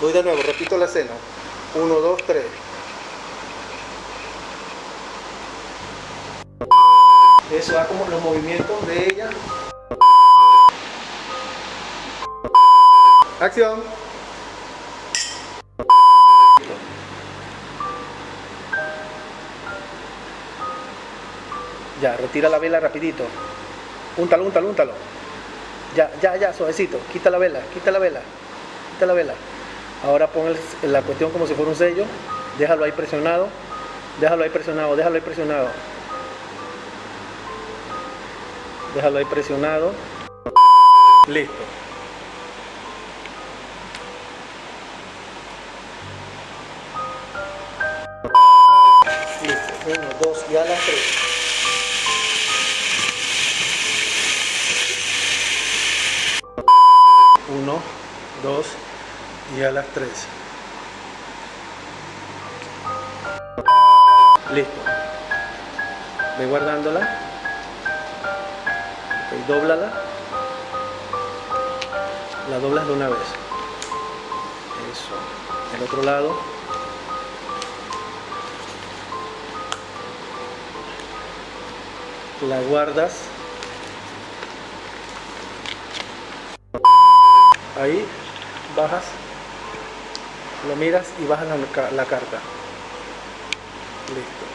Voy de nuevo, repito la escena. 1, 2, 3. Eso da como los movimientos de ella. Acción. Ya, retira la vela rapidito. Úntalo, úntalo, úntalo. Ya, suavecito. Quita la vela, quita la vela. Quita la vela. Ahora pon la cuestión como si fuera un sello. Déjalo ahí presionado. Déjalo ahí presionado, déjalo ahí presionado. Déjalo ahí presionado. Listo. Listo. 1, 2 y a las 3. Uno, dos y a las 3. Listo. Ve guardándola. Ok, dóblala. La doblas de una vez. Eso. El otro lado. La guardas. Ahí bajas, lo miras y bajas la carta. Listo.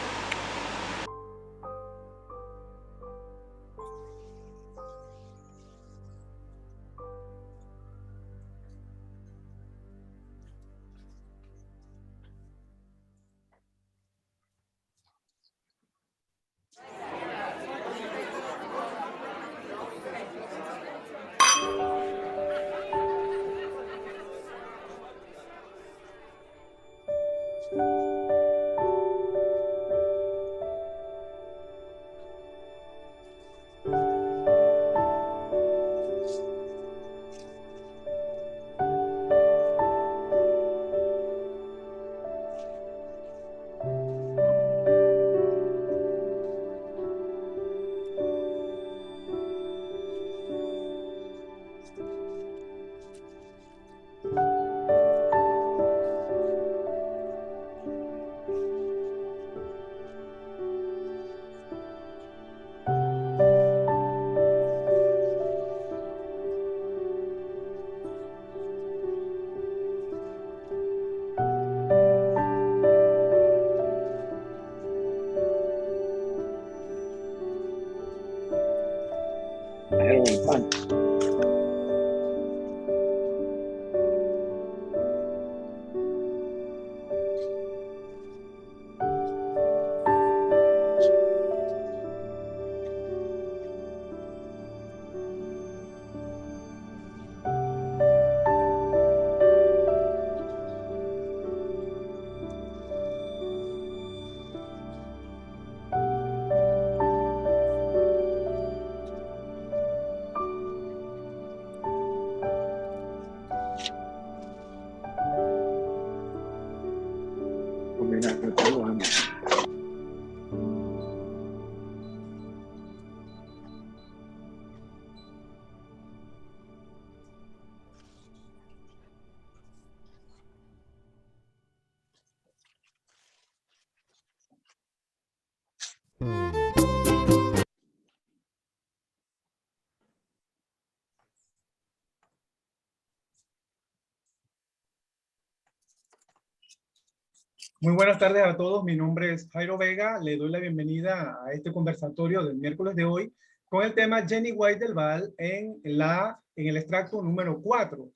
Muy buenas tardes a todos, mi nombre es Jairo Vega, le doy la bienvenida a este conversatorio del miércoles de hoy con el tema Jenny White del Val en el extracto número 4,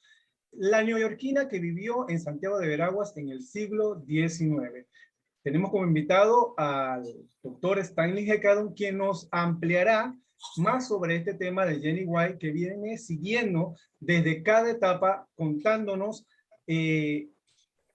la neoyorquina que vivió en Santiago de Veraguas en el siglo XIX. Tenemos como invitado al doctor Stanley Hecadon, quien nos ampliará más sobre este tema de Jenny White, que viene siguiendo desde cada etapa contándonos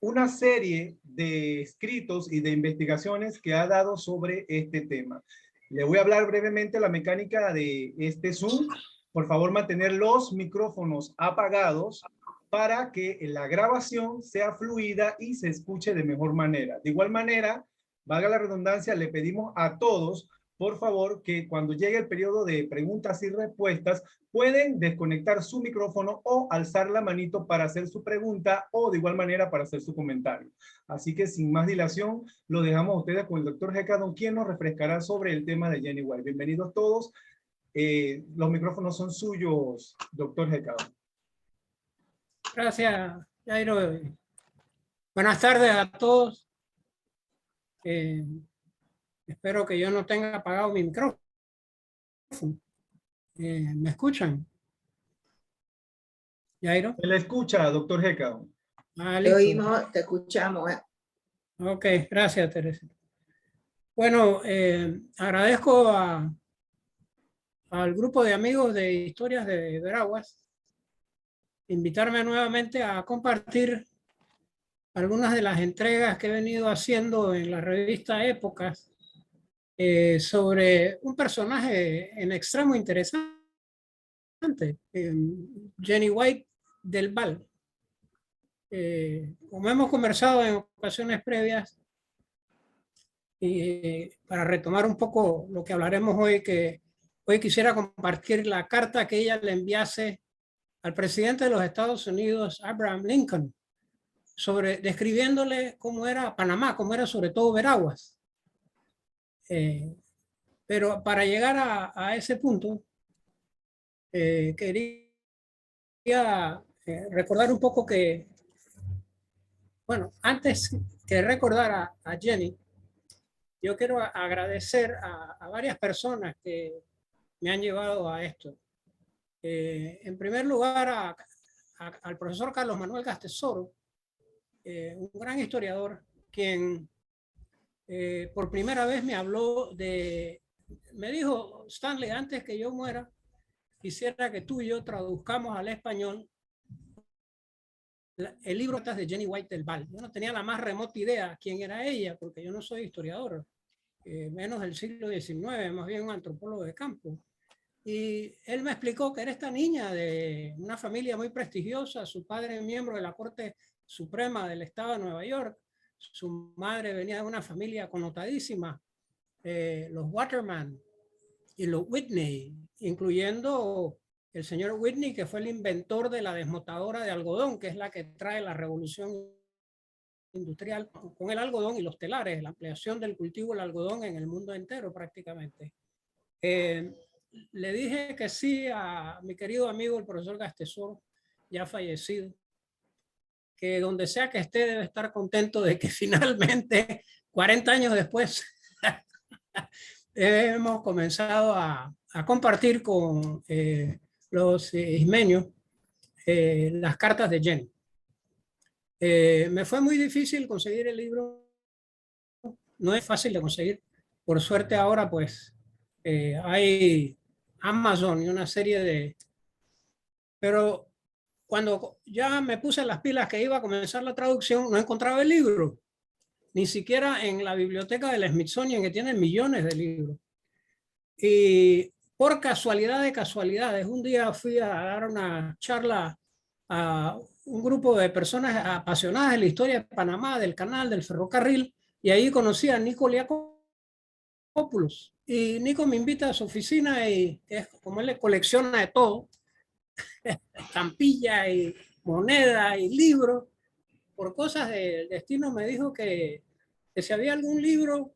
una serie de escritos y de investigaciones que ha dado sobre este tema. Le voy a hablar brevemente de la mecánica de este Zoom. Por favor, mantener los micrófonos apagados para que la grabación sea fluida y se escuche de mejor manera. De igual manera, valga la redundancia, le pedimos a todos por favor, que cuando llegue el periodo de preguntas y respuestas, pueden desconectar su micrófono o alzar la manito para hacer su pregunta o de igual manera para hacer su comentario. Así que sin más dilación, lo dejamos a ustedes con el doctor Hecadon, quien nos refrescará sobre el tema de Jenny White. Bienvenidos todos. Los micrófonos son suyos, doctor Hecadon. Gracias, Jairo. Buenas tardes a todos. Espero que yo no tenga apagado mi micrófono. ¿Me escuchan? Jairo. Se le escucha, doctor Hecadon. Te oímos, te escuchamos. Ok, gracias, Teresa. Bueno, agradezco al grupo de amigos de Historias de Veraguas invitarme nuevamente a compartir algunas de las entregas que he venido haciendo en la revista Épocas sobre un personaje en extremo interesante, Jenny White del Val. Como hemos conversado en ocasiones previas, y para retomar un poco lo que hablaremos hoy, que hoy quisiera compartir la carta que ella le enviase al presidente de los Estados Unidos, Abraham Lincoln, describiéndole cómo era Panamá, cómo era sobre todo Veraguas. Pero para llegar a ese punto, quería recordar un poco que, bueno, antes que recordar a Jenny, yo quiero agradecer a varias personas que me han llevado a esto. En primer lugar, al profesor Carlos Manuel Gastesoro, un gran historiador, quien por primera vez me habló me dijo: Stanley, antes que yo muera, quisiera que tú y yo traduzcamos al español el libro de Jenny White del Val. Yo no tenía la más remota idea quién era ella, porque yo no soy historiador, menos del siglo XIX, más bien un antropólogo de campo. Y él me explicó que era esta niña de una familia muy prestigiosa, su padre miembro de la Corte Suprema del Estado de Nueva York, su madre venía de una familia connotadísima, los Waterman y los Whitney, incluyendo el señor Whitney, que fue el inventor de la desmotadora de algodón, que es la que trae la revolución industrial con el algodón y los telares, la ampliación del cultivo del algodón en el mundo entero prácticamente. Le dije que sí a mi querido amigo el profesor Gastesoro, ya fallecido, que donde sea que esté debe estar contento de que finalmente, 40 años después, hemos comenzado a compartir con los ismeños las cartas de Jenny. Me fue muy difícil conseguir el libro, no es fácil de conseguir. Por suerte ahora pues hay Amazon y una serie de... Pero cuando ya me puse las pilas que iba a comenzar la traducción, no encontraba el libro. Ni siquiera en la biblioteca del Smithsonian, que tiene millones de libros. Y por casualidad de casualidades, un día fui a dar una charla a un grupo de personas apasionadas de la historia de Panamá, del canal, del ferrocarril, y ahí conocí a Nico Liakopoulos. Y Nico me invita a su oficina y como él le colecciona de todo, estampillas y monedas y libros, por cosas del destino me dijo que si había algún libro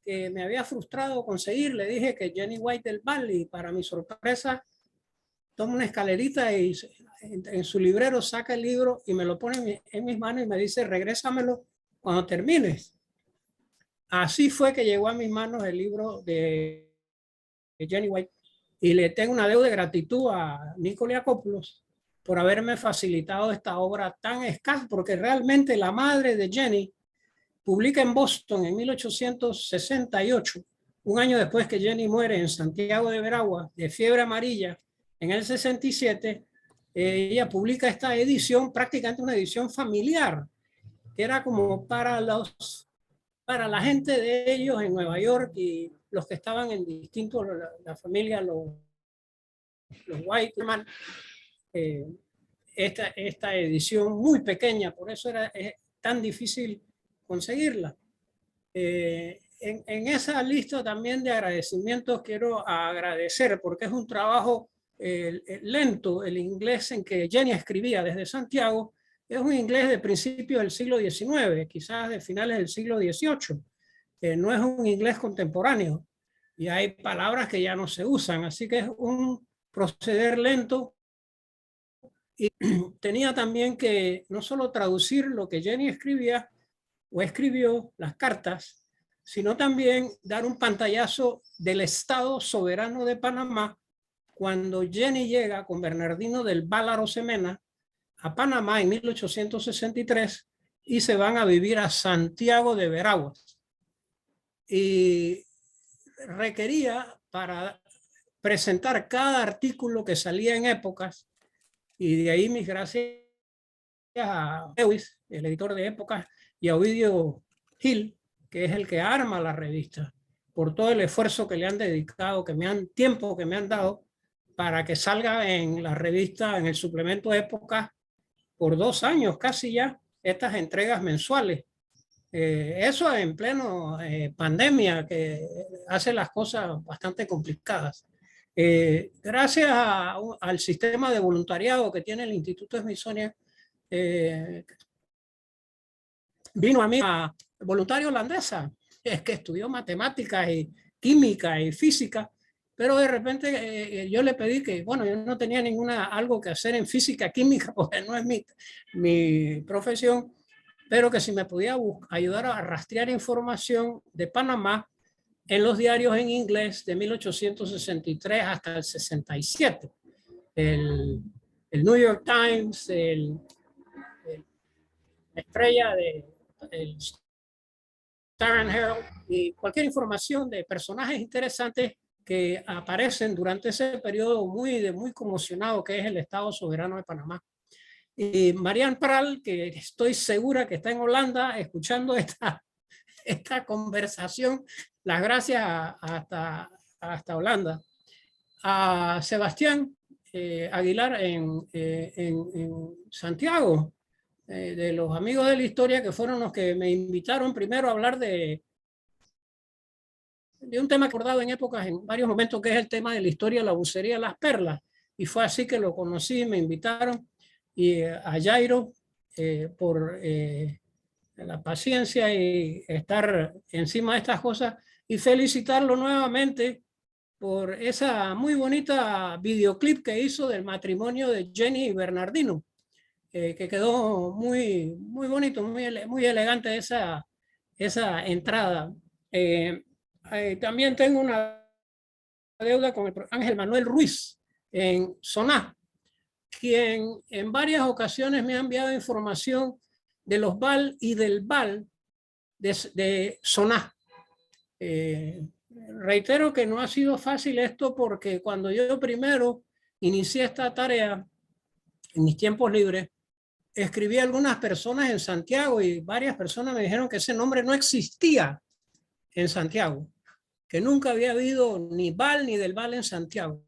que me había frustrado conseguir. Le dije que Jenny White del Val, y para mi sorpresa toma una escalerita y en su librero saca el libro y me lo pone en mis manos y me dice: regrésamelo cuando termines. Así fue que llegó a mis manos el libro de Jenny White, y le tengo una deuda de gratitud a Nico Liakopoulos por haberme facilitado esta obra tan escasa, porque realmente la madre de Jenny publica en Boston en 1868, un año después que Jenny muere en Santiago de Veraguas de fiebre amarilla. En el 67 ella publica esta edición, prácticamente una edición familiar, que era como para la gente de ellos en Nueva York y los que estaban en distintos, la familia, los Whiteman. Esta edición muy pequeña, por eso es tan difícil conseguirla. en esa lista también de agradecimientos quiero agradecer, porque es un trabajo lento, el inglés en que Jenny escribía desde Santiago, es un inglés de principios del siglo XIX, quizás de finales del siglo XVIII. No es un inglés contemporáneo y hay palabras que ya no se usan, así que es un proceder lento. Y tenía también que no solo traducir lo que Jenny escribía o escribió, las cartas, sino también dar un pantallazo del Estado soberano de Panamá cuando Jenny llega con Bernardino del Val Arosemena a Panamá en 1863 y se van a vivir a Santiago de Veraguas. Y requería para presentar cada artículo que salía en Épocas, y de ahí mis gracias a Lewis, el editor de Épocas, y a Ovidio Gil, que es el que arma la revista, por todo el esfuerzo que le han dedicado, tiempo que me han dado para que salga en la revista, en el suplemento de Épocas, por 2 años casi ya, estas entregas mensuales. Eso en pleno pandemia, que hace las cosas bastante complicadas. Gracias al sistema de voluntariado que tiene el Instituto Smithsonian, vino a mí a voluntaria holandesa, es que estudió matemáticas y química y física, pero de repente yo le pedí que, bueno, yo no tenía algo que hacer en física, química, porque no es mi profesión, pero que si me podía ayudar a rastrear información de Panamá en los diarios en inglés de 1863 hasta el 67. El New York Times, la Estrella, el Star and Herald, y cualquier información de personajes interesantes que aparecen durante ese periodo muy conmocionado que es el Estado soberano de Panamá. Y Marianne Pral, que estoy segura que está en Holanda escuchando esta conversación, las gracias hasta Holanda. A Sebastián Aguilar en Santiago, de los amigos de la historia, que fueron los que me invitaron primero a hablar de un tema acordado en Épocas en varios momentos, que es el tema de la historia de la bucería de las perlas. Y fue así que lo conocí, me invitaron, y a Jairo por la paciencia y estar encima de estas cosas, y felicitarlo nuevamente por esa muy bonita videoclip que hizo del matrimonio de Jenny y Bernardino, que quedó muy bonito, muy elegante esa entrada. También tengo una deuda con el Ángel Manuel Ruiz en Soná, quien en varias ocasiones me ha enviado información de los VAL y del VAL de Soná. Reitero que no ha sido fácil esto, porque cuando yo primero inicié esta tarea en mis tiempos libres, escribí a algunas personas en Santiago y varias personas me dijeron que ese nombre no existía en Santiago, que nunca había habido ni VAL ni del VAL en Santiago.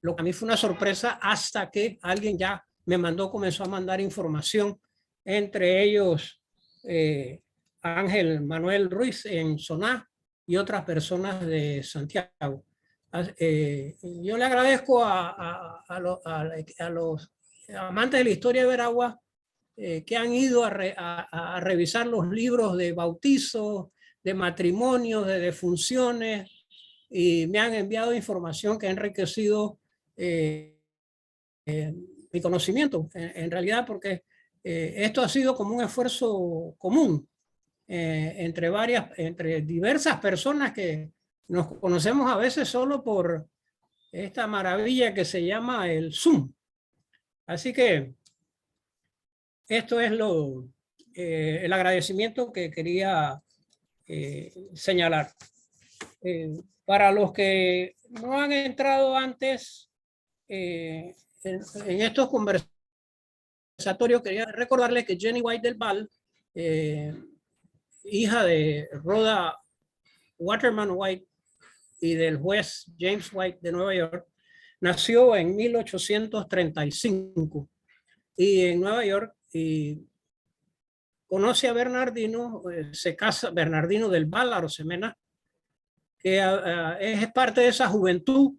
Lo que a mí fue una sorpresa hasta que alguien ya comenzó a mandar información, entre ellos Ángel Manuel Ruiz en Soná y otras personas de Santiago. Yo le agradezco a los amantes de la historia de Veraguas que han ido a revisar los libros de bautizo, de matrimonios, de defunciones, y me han enviado información que ha enriquecido mi conocimiento, en realidad, porque esto ha sido como un esfuerzo común entre diversas personas que nos conocemos a veces solo por esta maravilla que se llama el Zoom. Así que esto es el agradecimiento que quería señalar. Para los que no han entrado antes en estos conversatorios, quería recordarles que Jenny White del Val, hija de Rhoda Waterman White y del juez James White de Nueva York, nació en 1835 y en Nueva York, y conoce a Bernardino, se casa, Bernardino del Val Arosemena, que es parte de esa juventud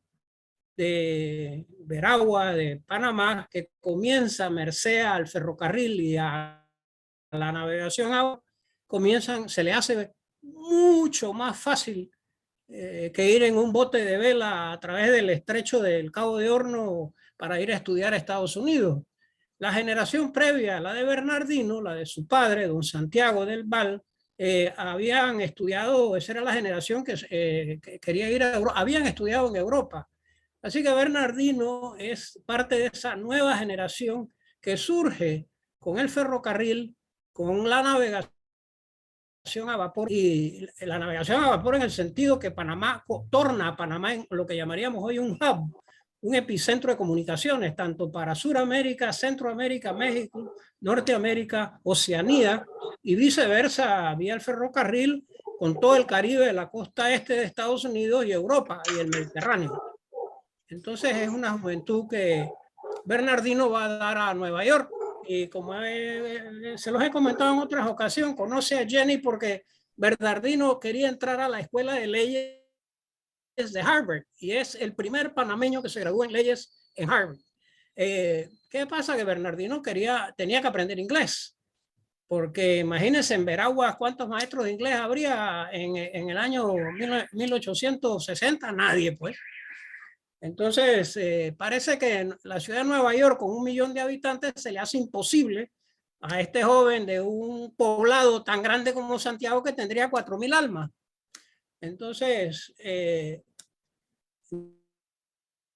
de Veragua, de Panamá, que comienza merced al ferrocarril y a la navegación agua, se le hace mucho más fácil que ir en un bote de vela a través del estrecho del Cabo de Horno para ir a estudiar a Estados Unidos. La generación previa, la de Bernardino, la de su padre, don Santiago del Val, habían estudiado, esa era la generación que quería ir a Europa, habían estudiado en Europa. Así que Bernardino es parte de esa nueva generación que surge con el ferrocarril, con la navegación a vapor, y la navegación a vapor en el sentido que Panamá torna a Panamá en lo que llamaríamos hoy un hub, un epicentro de comunicaciones, tanto para Suramérica, Centroamérica, México, Norteamérica, Oceanía y viceversa, vía el ferrocarril con todo el Caribe, la costa este de Estados Unidos y Europa y el Mediterráneo. Entonces es una juventud que Bernardino va a dar a Nueva York. Y como se los he comentado en otras ocasiones, conoce a Jenny porque Bernardino quería entrar a la escuela de leyes de Harvard y es el primer panameño que se graduó en leyes en Harvard. ¿Qué pasa? Que Bernardino tenía que aprender inglés, porque imagínense en Veraguas cuántos maestros de inglés habría en el año 1860, nadie pues. Entonces, parece que en la ciudad de Nueva York, con 1 millón de habitantes, se le hace imposible a este joven de un poblado tan grande como Santiago, que tendría 4.000 almas. Entonces,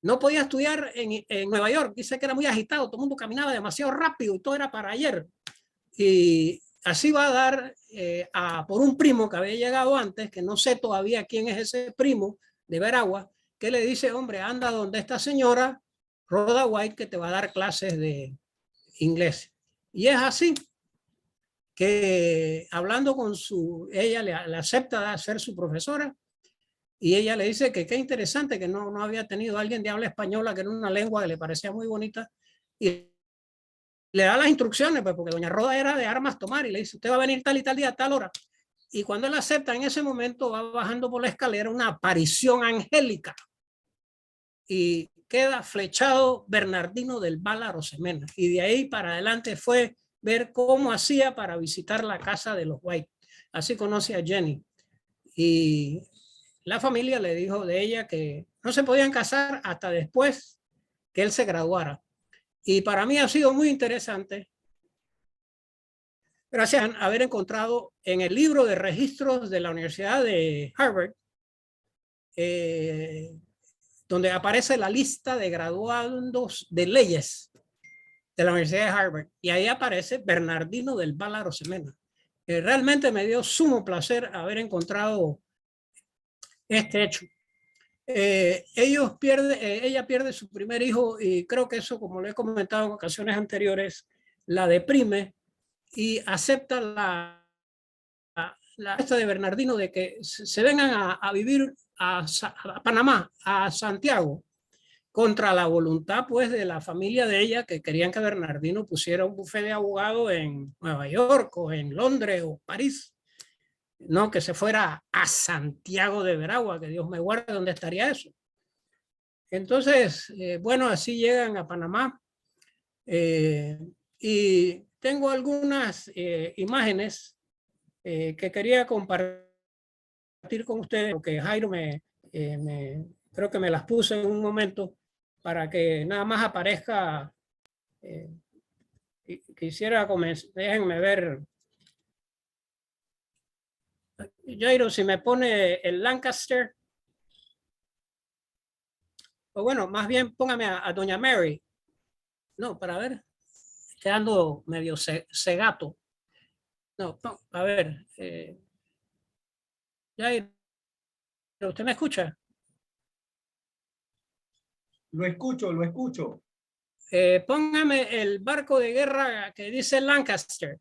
no podía estudiar en Nueva York. Dice que era muy agitado, todo el mundo caminaba demasiado rápido y todo era para ayer. Y así va a dar por un primo que había llegado antes, que no sé todavía quién es ese primo de Veragua, que le dice, hombre, anda donde esta señora Rhoda White, que te va a dar clases de inglés. Y es así que hablando con ella le acepta ser su profesora, y ella le dice que qué interesante que no había tenido a alguien de habla española, que era una lengua que le parecía muy bonita, y le da las instrucciones, pues, porque doña Roda era de armas tomar, y le dice, usted va a venir tal y tal día, a tal hora. Y cuando él acepta, en ese momento va bajando por la escalera una aparición angélica y queda flechado Bernardino del Val Arosemena. Y de ahí para adelante fue ver cómo hacía para visitar la casa de los White. Así conoce a Jenny. Y la familia le dijo de ella que no se podían casar hasta después que él se graduara. Y para mí ha sido muy interesante, gracias a haber encontrado en el libro de registros de la Universidad de Harvard, donde aparece la lista de graduandos de leyes de la Universidad de Harvard, y ahí aparece Bernardino del Val Arosemena. Realmente me dio sumo placer haber encontrado este hecho. Ella pierde su primer hijo, y creo que eso, como lo he comentado en ocasiones anteriores, la deprime y acepta la esta de Bernardino de que se vengan a vivir a Panamá, a Santiago, contra la voluntad pues de la familia de ella, que querían que Bernardino pusiera un bufete de abogado en Nueva York o en Londres o París, no que se fuera a Santiago de Veragua, que Dios me guarde, ¿dónde estaría eso? Entonces, bueno, así llegan a Panamá, y tengo algunas imágenes que quería compartir con ustedes, porque Jairo creo que me las puso en un momento para que nada más aparezca. Quisiera comenzar, déjenme ver. Jairo, si me pone el Lancaster, o bueno, más bien póngame a doña Mary. No, para ver, quedando medio cegato. No, a ver, Jairo, ¿usted me escucha? Lo escucho, lo escucho. Póngame el barco de guerra que dice Lancaster.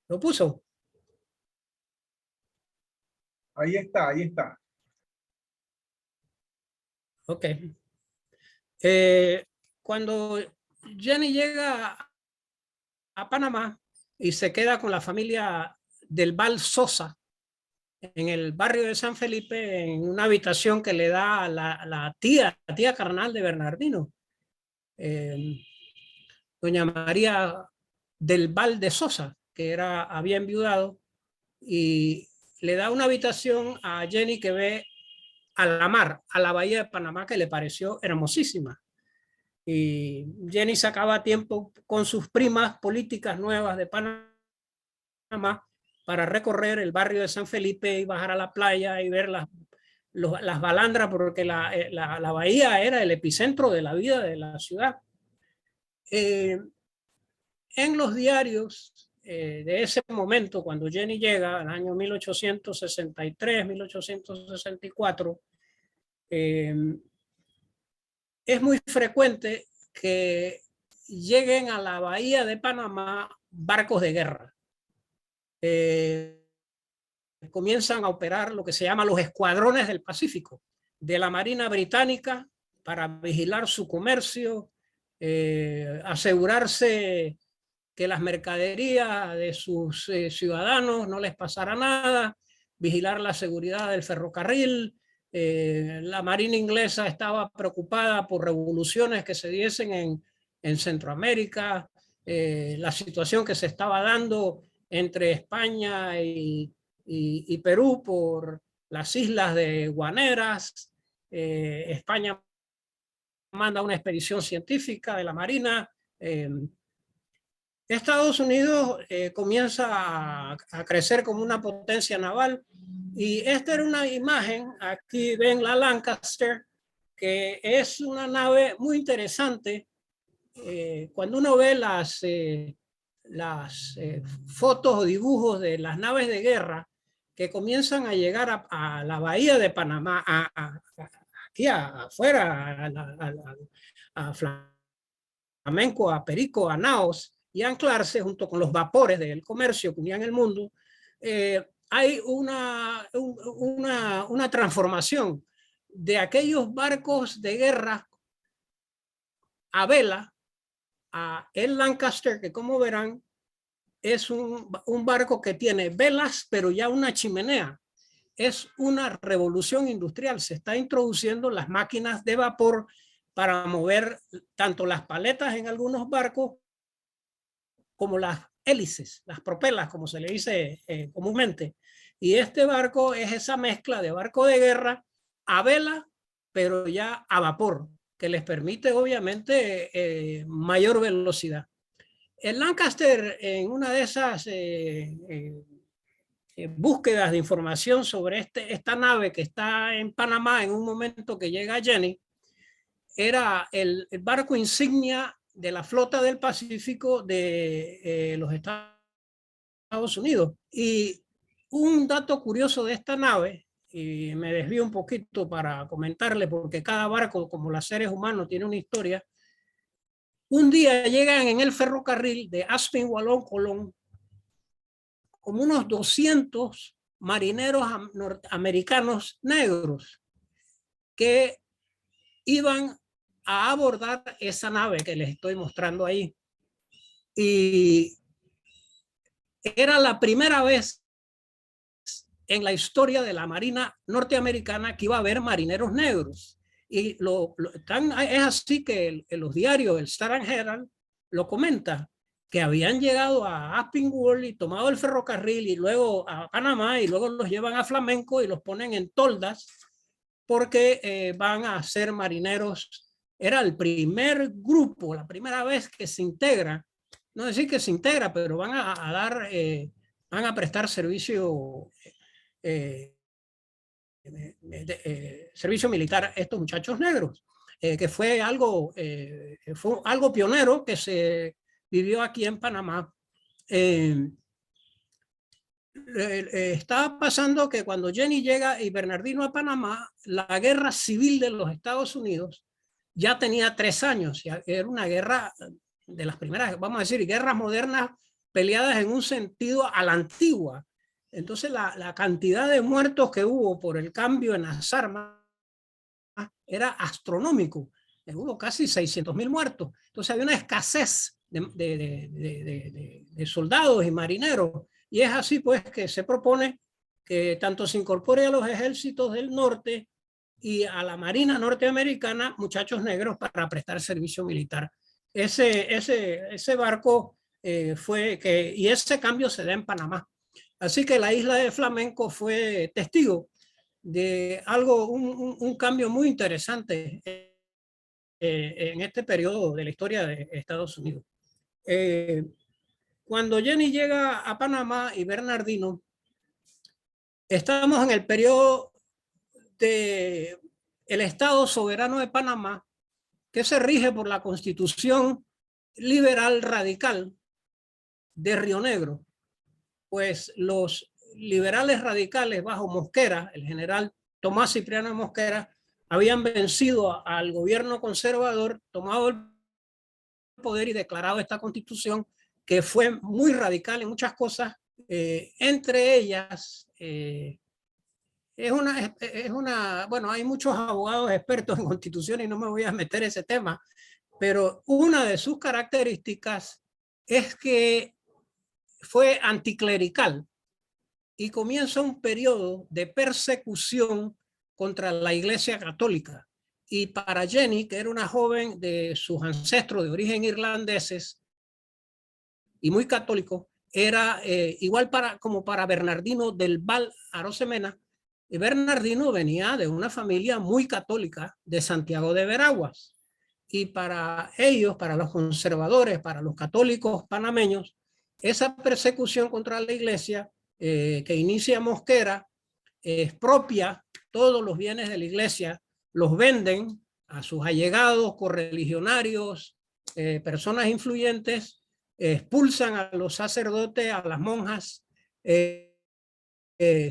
¿Lo puso? Ahí está, ahí está. Ok. Cuando Jenny llega a Panamá y se queda con la familia del Val Sosa en el barrio de San Felipe, en una habitación que le da la tía carnal de Bernardino, doña María del Val de Sosa, que había enviudado, y le da una habitación a Jenny que ve a la mar, a la bahía de Panamá, que le pareció hermosísima. Y Jenny sacaba tiempo con sus primas políticas nuevas de Panamá para recorrer el barrio de San Felipe y bajar a la playa y ver las balandras, porque la bahía era el epicentro de la vida de la ciudad. En los diarios de ese momento, cuando Jenny llega, al año 1863, 1864, es muy frecuente que lleguen a la bahía de Panamá barcos de guerra. Comienzan a operar lo que se llama los escuadrones del Pacífico, de la Marina Británica, para vigilar su comercio, asegurarse que las mercaderías de sus ciudadanos no les pasara nada, vigilar la seguridad del ferrocarril. La Marina inglesa estaba preocupada por revoluciones que se diesen en Centroamérica, la situación que se estaba dando entre España y Perú por las islas de Guaneras. España manda una expedición científica de la Marina. Estados Unidos comienza a crecer como una potencia naval, y esta era una imagen, aquí ven la Lancaster, que es una nave muy interesante. Cuando uno ve las fotos o dibujos de las naves de guerra que comienzan a llegar a la bahía de Panamá, aquí afuera, a Flamenco, a Perico, a Naos, y anclarse junto con los vapores del comercio que unían el mundo, hay una transformación de aquellos barcos de guerra a vela a el Lancaster, que como verán es un barco que tiene velas, pero ya una chimenea. Es una revolución industrial. Se está introduciendo las máquinas de vapor para mover tanto las paletas en algunos barcos como las hélices, las propelas, como se le dice comúnmente. Y este barco es esa mezcla de barco de guerra a vela, pero ya a vapor, que les permite obviamente mayor velocidad. El Lancaster, en una de esas búsquedas de información sobre esta nave que está en Panamá en un momento que llega Jenny, era el barco insignia de la flota del Pacífico de los Estados Unidos. Y un dato curioso de esta nave, y me desvío un poquito para comentarle, porque cada barco, como los seres humanos, tiene una historia. Un día llegan en el ferrocarril de Aspinwall, Colón, como unos 200 marineros norteamericanos negros que iban a abordar esa nave que les estoy mostrando ahí. Y era la primera vez en la historia de la Marina norteamericana que iba a haber marineros negros. Y es así que los diarios, el Star and Herald, lo comenta, que habían llegado a Aspinwall y tomado el ferrocarril y luego a Panamá, y luego los llevan a Flamenco y los ponen en toldas porque van a ser marineros. Era el primer grupo, la primera vez que se integra, no decir que se integra, pero van van a prestar servicio servicio militar a estos muchachos negros, que fue algo pionero que se vivió aquí en Panamá. Estaba pasando que cuando Jenny llega y Bernardino a Panamá, la guerra civil de los Estados Unidos ya tenía 3 años. Era una guerra de las primeras, vamos a decir, guerras modernas peleadas en un sentido a la antigua. Entonces la cantidad de muertos que hubo por el cambio en las armas era astronómico. Hubo casi 600.000 muertos. Entonces había una escasez de soldados y marineros. Y es así pues que se propone que tanto se incorpore a los ejércitos del norte y a la Marina norteamericana muchachos negros para prestar servicio militar. Ese barco y ese cambio se da en Panamá. Así que la isla de Flamenco fue testigo de algo, un cambio muy interesante en este periodo de la historia de Estados Unidos. Cuando Jenny llega a Panamá y Bernardino, estamos en el periodo del Estado soberano de Panamá, que se rige por la Constitución liberal radical de Río Negro. Pues los liberales radicales bajo Mosquera, el general Tomás Cipriano Mosquera, habían vencido al gobierno conservador, tomado el poder y declarado esta constitución, que fue muy radical en muchas cosas, entre ellas bueno, hay muchos abogados expertos en constitución y no me voy a meter en ese tema, pero una de sus características es que fue anticlerical y comienza un periodo de persecución contra la Iglesia Católica. Y para Jenny, que era una joven de sus ancestros de origen irlandeses y muy católico, era igual como para Bernardino del Val Arosemena. Y Bernardino venía de una familia muy católica de Santiago de Veraguas. Y para ellos, para los conservadores, para los católicos panameños, esa persecución contra la iglesia que inicia Mosquera expropia todos los bienes de la iglesia, los venden a sus allegados, correligionarios, personas influyentes, expulsan a los sacerdotes, a las monjas,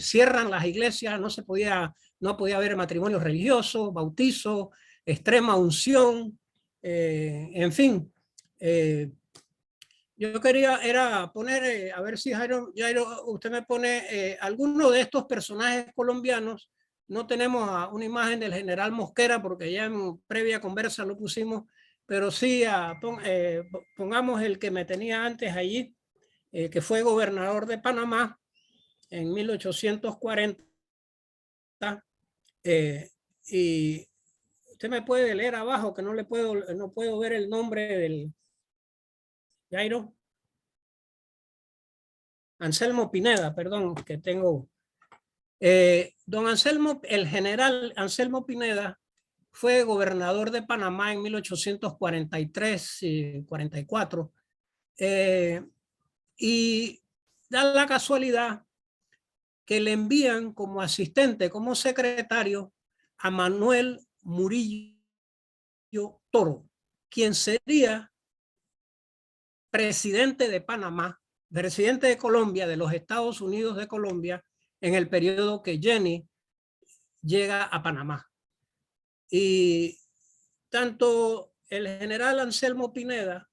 cierran las iglesias, no podía haber matrimonio religioso, bautizo, extrema unción, en fin. Yo quería poner, a ver si Jairo, usted me pone alguno de estos personajes colombianos. No tenemos una imagen del general Mosquera porque ya en previa conversa lo pusimos, pero sí pongamos el que me tenía antes allí, que fue gobernador de Panamá en 1840. Y usted me puede leer abajo que no puedo ver el nombre del Jairo. Anselmo Pineda, perdón, que tengo. Don Anselmo, el general Anselmo Pineda fue gobernador de Panamá en 1843 y 44. Y da la casualidad que le envían como asistente, como secretario, a Manuel Murillo Toro, quien sería presidente de Panamá, presidente de Colombia, de los Estados Unidos de Colombia, en el periodo que Jenny llega a Panamá. Y tanto el general Anselmo Pineda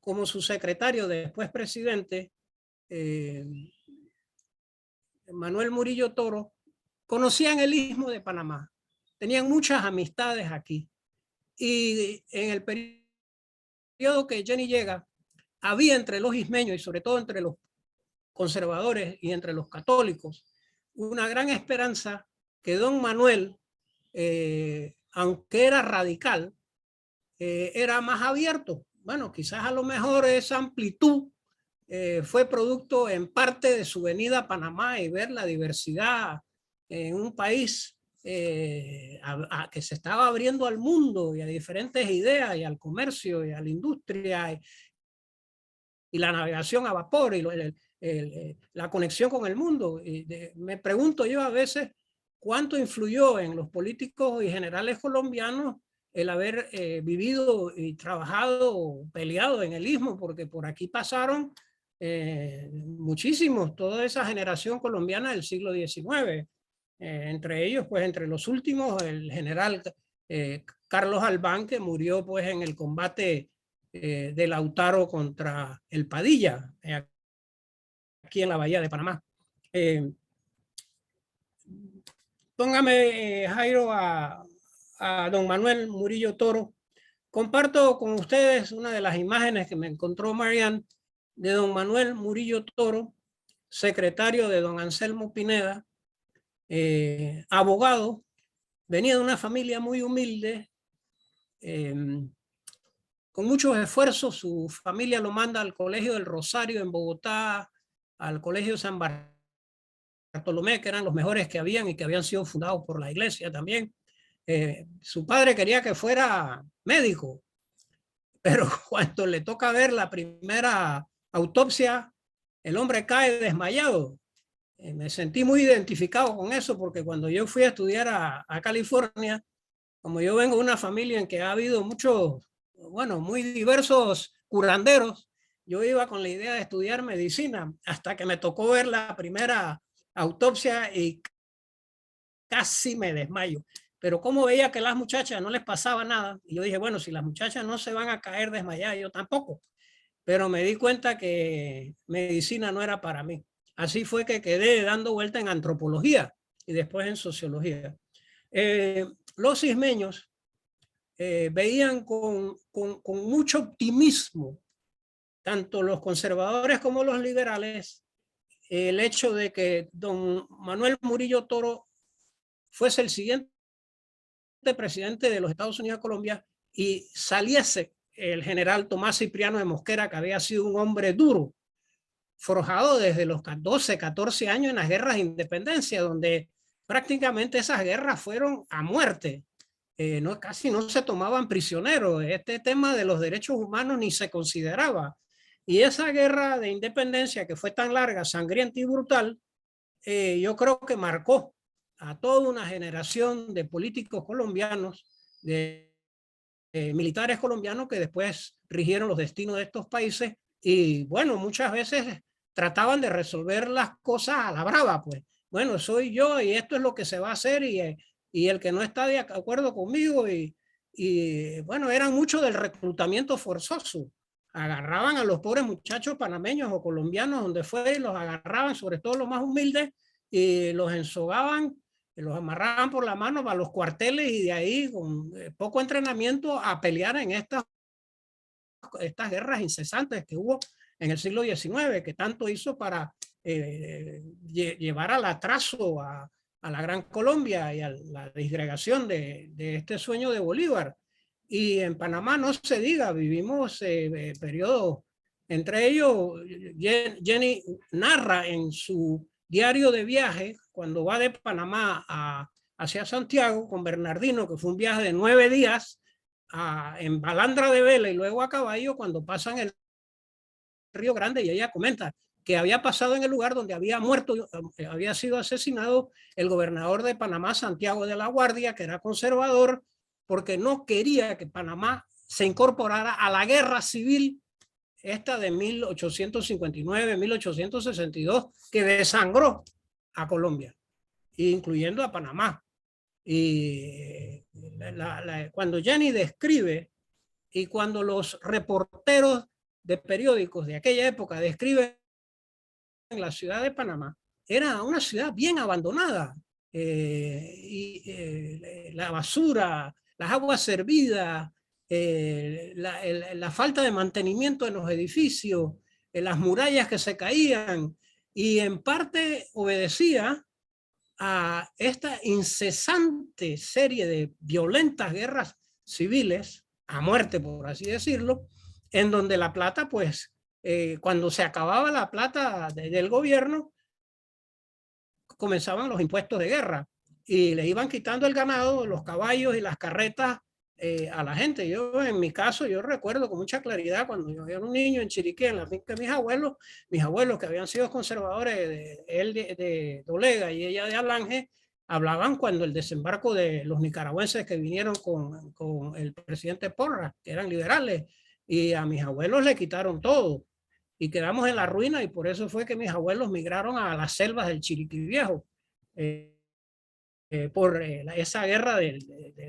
como su secretario, después presidente, Manuel Murillo Toro, conocían el Istmo de Panamá, tenían muchas amistades aquí. Y en el periodo que Jenny llega, había entre los ismeños y sobre todo entre los conservadores y entre los católicos una gran esperanza que don Manuel, aunque era radical, era más abierto. Bueno, quizás a lo mejor esa amplitud fue producto en parte de su venida a Panamá y ver la diversidad en un país que se estaba abriendo al mundo y a diferentes ideas y al comercio y a la industria y la navegación a vapor y la conexión con el mundo. Me pregunto yo a veces cuánto influyó en los políticos y generales colombianos el haber vivido y trabajado, peleado en el Istmo, porque por aquí pasaron muchísimos, toda esa generación colombiana del siglo XIX. Entre ellos, pues entre los últimos, el general Carlos Albán, que murió pues en el combate de Lautaro contra el Padilla, aquí en la Bahía de Panamá. Póngame, Jairo, a don Manuel Murillo Toro. Comparto con ustedes una de las imágenes que me encontró Marianne de don Manuel Murillo Toro, secretario de don Anselmo Pineda, abogado, venía de una familia muy humilde, con muchos esfuerzos. Su familia lo manda al Colegio del Rosario en Bogotá, al Colegio San Bartolomé, que eran los mejores que habían y que habían sido fundados por la iglesia también. Su padre quería que fuera médico, pero cuando le toca ver la primera autopsia, el hombre cae desmayado. Me sentí muy identificado con eso, porque cuando yo fui a estudiar a California, como yo vengo de una familia en que ha habido muchos, bueno, muy diversos curanderos, yo iba con la idea de estudiar medicina, hasta que me tocó ver la primera autopsia y casi me desmayo. Pero como veía que las muchachas no les pasaba nada, y yo dije, bueno, si las muchachas no se van a caer desmayadas, yo tampoco. Pero me di cuenta que medicina no era para mí. Así fue que quedé dando vuelta en antropología y después en sociología. Los ismeños veían con mucho optimismo, tanto los conservadores como los liberales, el hecho de que don Manuel Murillo Toro fuese el siguiente presidente de los Estados Unidos de Colombia y saliese el general Tomás Cipriano de Mosquera, que había sido un hombre duro, forjado desde los 12, 14 años en las guerras de independencia, donde prácticamente esas guerras fueron a muerte. Casi no se tomaban prisioneros. Este tema de los derechos humanos ni se consideraba. Y esa guerra de independencia, que fue tan larga, sangrienta y brutal, yo creo que marcó a toda una generación de políticos colombianos, de militares colombianos que después rigieron los destinos de estos países. Y bueno, muchas veces trataban de resolver las cosas a la brava, pues. Bueno, soy yo y esto es lo que se va a hacer, y el que no está de acuerdo conmigo, y bueno, eran mucho del reclutamiento forzoso. Agarraban a los pobres muchachos panameños o colombianos donde fue, y los agarraban, sobre todo los más humildes, y los ensogaban, los amarraban por la mano a los cuarteles, y de ahí con poco entrenamiento a pelear en estas guerras incesantes que hubo en el siglo XIX, que tanto hizo para llevar al atraso a la Gran Colombia y a la disgregación de este sueño de Bolívar. Y en Panamá no se diga, vivimos periodos, entre ellos Jenny narra en su diario de viaje, cuando va de Panamá hacia Santiago con Bernardino, que fue un viaje de 9 días, en balandra de vela y luego a caballo, cuando pasan el Río Grande, y ella comenta que había pasado en el lugar donde había muerto, había sido asesinado el gobernador de Panamá, Santiago de la Guardia, que era conservador, porque no quería que Panamá se incorporara a la guerra civil esta de 1859-1862, que desangró a Colombia, incluyendo a Panamá. Y cuando Jenny describe, y cuando los reporteros de periódicos de aquella época describen la ciudad de Panamá, era una ciudad bien abandonada, la basura, las aguas servidas, la falta de mantenimiento en los edificios, las murallas que se caían, y en parte obedecía a esta incesante serie de violentas guerras civiles, a muerte por así decirlo, en donde la plata, pues, cuando se acababa la plata del gobierno, comenzaban los impuestos de guerra y le iban quitando el ganado, los caballos y las carretas a la gente. Yo, en mi caso, yo recuerdo con mucha claridad cuando yo era un niño en Chiriquí, en la finca de mis abuelos que habían sido conservadores, él de Dolega y ella de Alange, hablaban cuando el desembarco de los nicaragüenses que vinieron con el presidente Porras, que eran liberales, y a mis abuelos le quitaron todo y quedamos en la ruina, y por eso fue que mis abuelos migraron a las selvas del Chiriquí Viejo, por esa guerra de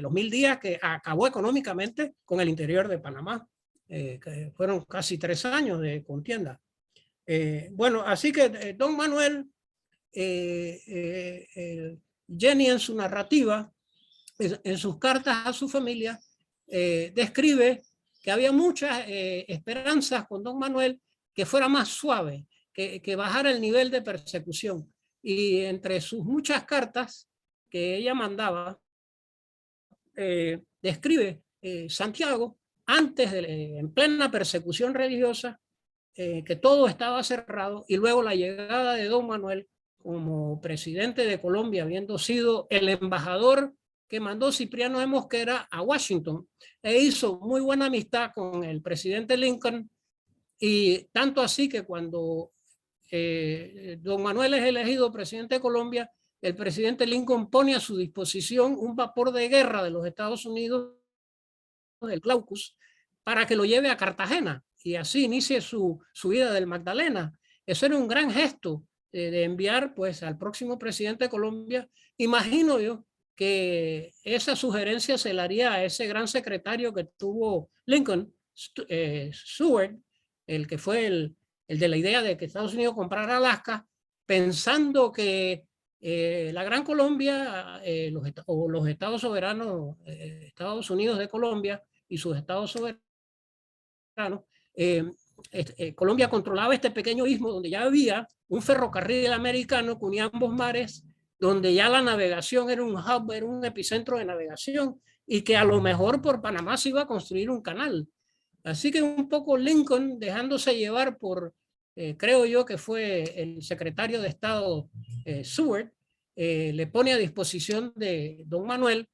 los 1000 días que acabó económicamente con el interior de Panamá, que fueron casi 3 años de contienda. Bueno, así que don Manuel Jenny en su narrativa, en sus cartas a su familia, describe que había muchas esperanzas con don Manuel que fuera más suave, que bajara el nivel de persecución. Y entre sus muchas cartas que ella mandaba, describe Santiago antes, en plena persecución religiosa, que todo estaba cerrado, y luego la llegada de don Manuel como presidente de Colombia, habiendo sido el embajador que mandó Cipriano de Mosquera a Washington, e hizo muy buena amistad con el presidente Lincoln, y tanto así que cuando don Manuel es elegido presidente de Colombia, el presidente Lincoln pone a su disposición un vapor de guerra de los Estados Unidos, el Glaucus, para que lo lleve a Cartagena y así inicie su vida del Magdalena. Eso era un gran gesto de enviar pues al próximo presidente de Colombia. Imagino yo que esa sugerencia se la haría a ese gran secretario que tuvo Lincoln, Seward, el que fue el de la idea de que Estados Unidos comprara Alaska, pensando que la Gran Colombia, los estados soberanos, Estados Unidos de Colombia y sus estados soberanos, Colombia controlaba este pequeño istmo donde ya había un ferrocarril americano que unía ambos mares, donde ya la navegación era un hub, era un epicentro de navegación, y que a lo mejor por Panamá se iba a construir un canal. Así que un poco Lincoln, dejándose llevar por, creo yo que fue el secretario de Estado Seward, le pone a disposición de don Manuel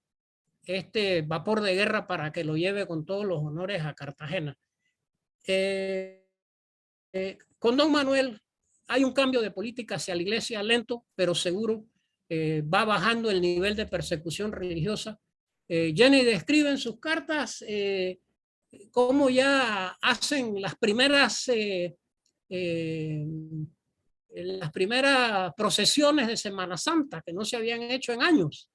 este vapor de guerra para que lo lleve con todos los honores a Cartagena. Con don Manuel hay un cambio de política hacia la iglesia lento, pero seguro. Va bajando el nivel de persecución religiosa. Jenny describe en sus cartas cómo ya hacen las primeras procesiones de Semana Santa, que no se habían hecho en años.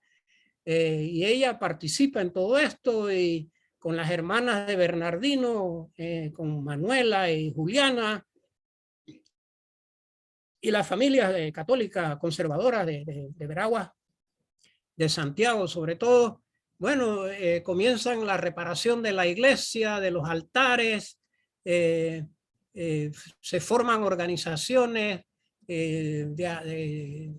Y ella participa en todo esto, y con las hermanas de Bernardino, con Manuela y Juliana, y las familias católicas conservadoras de Veraguas, de Santiago sobre todo. Bueno, comienzan la reparación de la iglesia, de los altares, se forman organizaciones de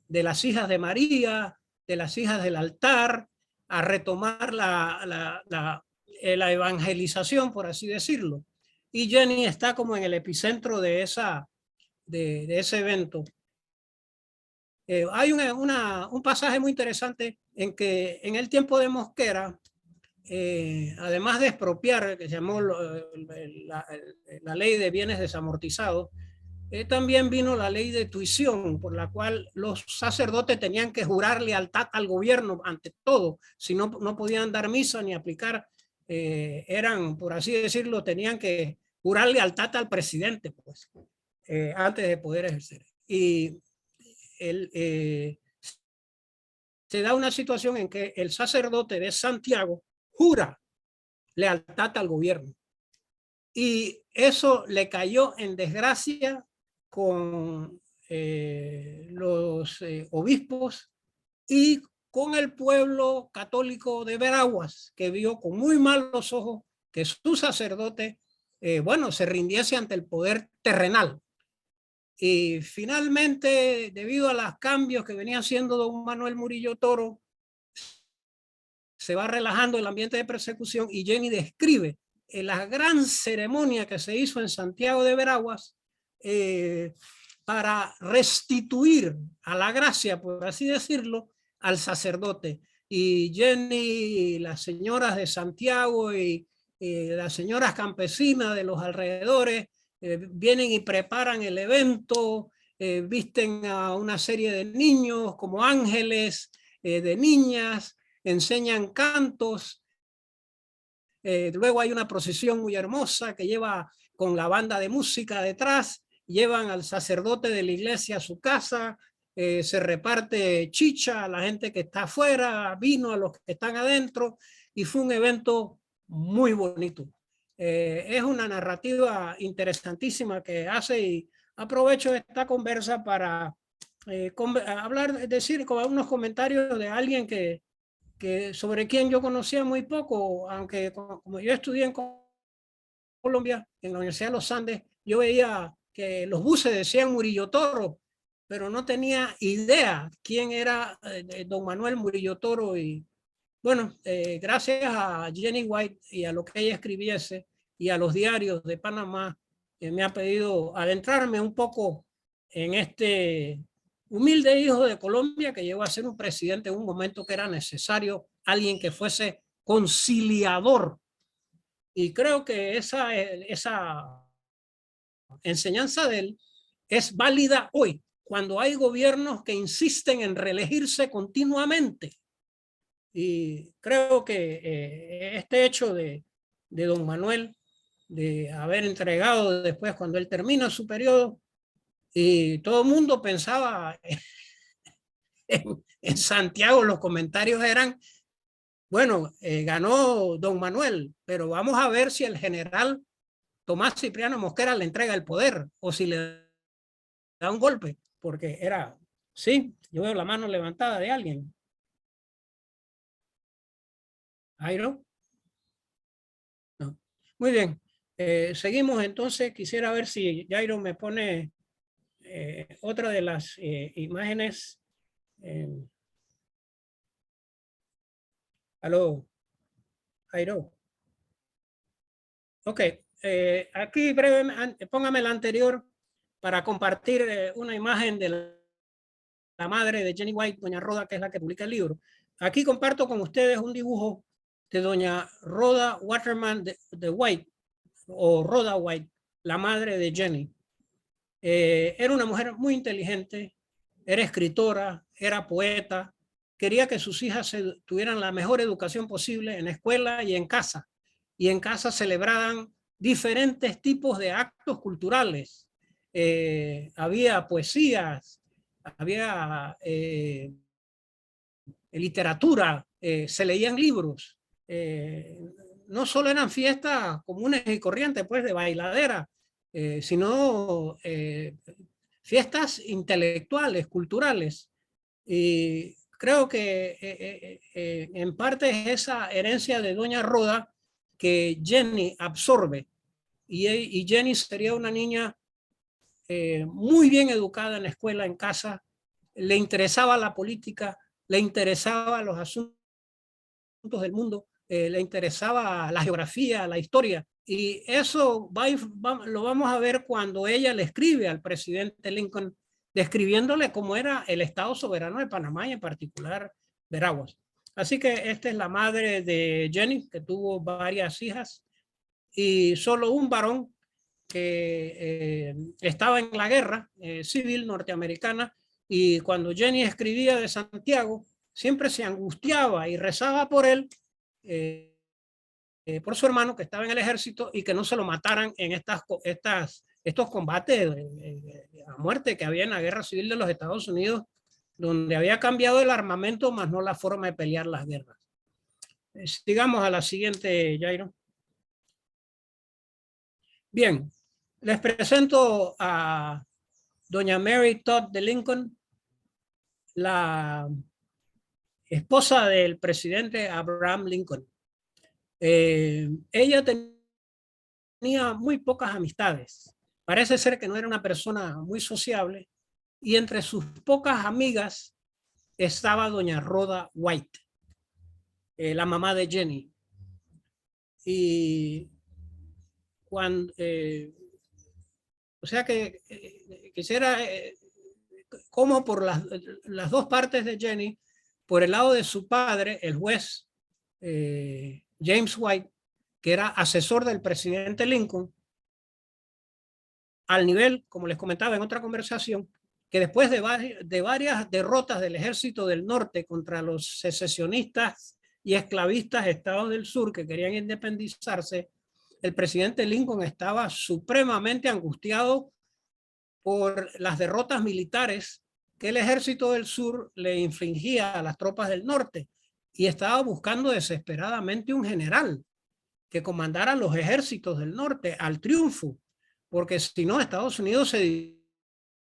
las hijas de María, de las hijas del altar, a retomar la evangelización, por así decirlo. Y Jenny está como en el epicentro de ese evento. Hay un pasaje muy interesante en que en el tiempo de Mosquera, además de expropiar, que se llamó la ley de bienes desamortizados, también vino la ley de tuición, por la cual los sacerdotes tenían que jurar lealtad al gobierno ante todo, si no podían dar misa ni aplicar, eran, por así decirlo, tenían que jurar lealtad al presidente, pues, antes de poder ejercer. Y se da una situación en que el sacerdote de Santiago jura lealtad al gobierno, y eso le cayó en desgracia con los obispos y con el pueblo católico de Veraguas, que vio con muy malos ojos que su sacerdote, bueno, se rindiese ante el poder terrenal. Y finalmente, debido a los cambios que venía haciendo don Manuel Murillo Toro, se va relajando el ambiente de persecución, y Jenny describe la gran ceremonia que se hizo en Santiago de Veraguas para restituir a la gracia, por así decirlo, al sacerdote. Y Jenny, las señoras de Santiago y las señoras campesinas de los alrededores vienen y preparan el evento, visten a una serie de niños como ángeles, de niñas, enseñan cantos. Luego hay una procesión muy hermosa que lleva con la banda de música detrás, llevan al sacerdote de la iglesia a su casa, se reparte chicha a la gente que está afuera, vino a los que están adentro, y fue un evento muy bonito. Es una narrativa interesantísima que hace, y aprovecho esta conversa para decir con algunos comentarios de alguien que sobre quien yo conocía muy poco, aunque como yo estudié en Colombia, en la Universidad de los Andes, yo veía que los buses decían Murillo Toro, pero no tenía idea quién era don Manuel Murillo Toro. Y bueno, gracias a Jenny White y a lo que ella escribiese y a los diarios de Panamá, me ha pedido adentrarme un poco en este humilde hijo de Colombia que llegó a ser un presidente en un momento que era necesario alguien que fuese conciliador. Y creo que esa enseñanza de él es válida hoy, cuando hay gobiernos que insisten en reelegirse continuamente. Y creo que este hecho de don Manuel, de haber entregado después cuando él termina su periodo, y todo el mundo pensaba en Santiago, los comentarios eran, bueno, ganó don Manuel, pero vamos a ver si el general Tomás Cipriano Mosquera le entrega el poder o si le da un golpe, porque era, sí, yo veo la mano levantada de alguien. Jairo. No. Muy bien, seguimos entonces. Quisiera ver si Jairo me pone otra de las imágenes. Aló, Jairo. Ok, aquí brevemente, póngame la anterior para compartir una imagen de la madre de Jenny White, doña Rhoda, que es la que publica el libro. Aquí comparto con ustedes un dibujo de doña Rhoda Waterman de White, o Rhoda White, la madre de Jenny. Era una mujer muy inteligente, era escritora, era poeta, quería que sus hijas tuvieran la mejor educación posible en la escuela y en casa. Y en casa celebraban diferentes tipos de actos culturales. Había poesías, había literatura, se leían libros. No solo eran fiestas comunes y corrientes, pues de bailadera, sino fiestas intelectuales, culturales. Y creo que en parte es esa herencia de doña Rhoda que Jenny absorbe. Y Jenny sería una niña muy bien educada en la escuela, en casa, le interesaba la política, le interesaba los asuntos del mundo, le interesaba la geografía, la historia. Y eso lo vamos a ver cuando ella le escribe al presidente Lincoln, describiéndole cómo era el Estado soberano de Panamá y en particular Veraguas. Así que esta es la madre de Jenny, que tuvo varias hijas y solo un varón que estaba en la guerra civil norteamericana, y cuando Jenny escribía de Santiago, siempre se angustiaba y rezaba por él, por su hermano que estaba en el ejército y que no se lo mataran en estos combates a muerte que había en la guerra civil de los Estados Unidos, donde había cambiado el armamento, más no la forma de pelear las guerras. Sigamos a la siguiente, Jairo. Bien, les presento a doña Mary Todd de Lincoln, la esposa del presidente Abraham Lincoln. Ella tenía muy pocas amistades. Parece ser que no era una persona muy sociable, y entre sus pocas amigas estaba doña Rhoda White, la mamá de Jenny. Y cuando, o sea que quisiera, como por las dos partes de Jenny, por el lado de su padre, el juez James White, que era asesor del presidente Lincoln, al nivel, como les comentaba en otra conversación, que después de varias derrotas del ejército del norte contra los secesionistas y esclavistas estados del sur que querían independizarse, el presidente Lincoln estaba supremamente angustiado por las derrotas militares que el ejército del sur le infligía a las tropas del norte, y estaba buscando desesperadamente un general que comandara los ejércitos del norte al triunfo, porque si no, Estados Unidos se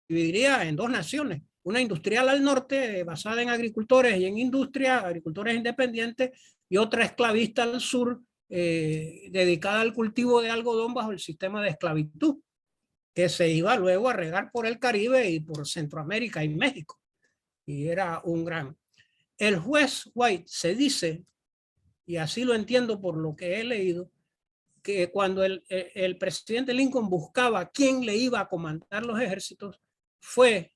dividiría en dos naciones, una industrial al norte basada en agricultores y en industria, agricultores independientes, y otra esclavista al sur, dedicada al cultivo de algodón bajo el sistema de esclavitud, que se iba luego a regar por el Caribe y por Centroamérica y México. Y era un gran... El juez White se dice, y así lo entiendo por lo que he leído, que cuando el presidente Lincoln buscaba quién le iba a comandar los ejércitos, fue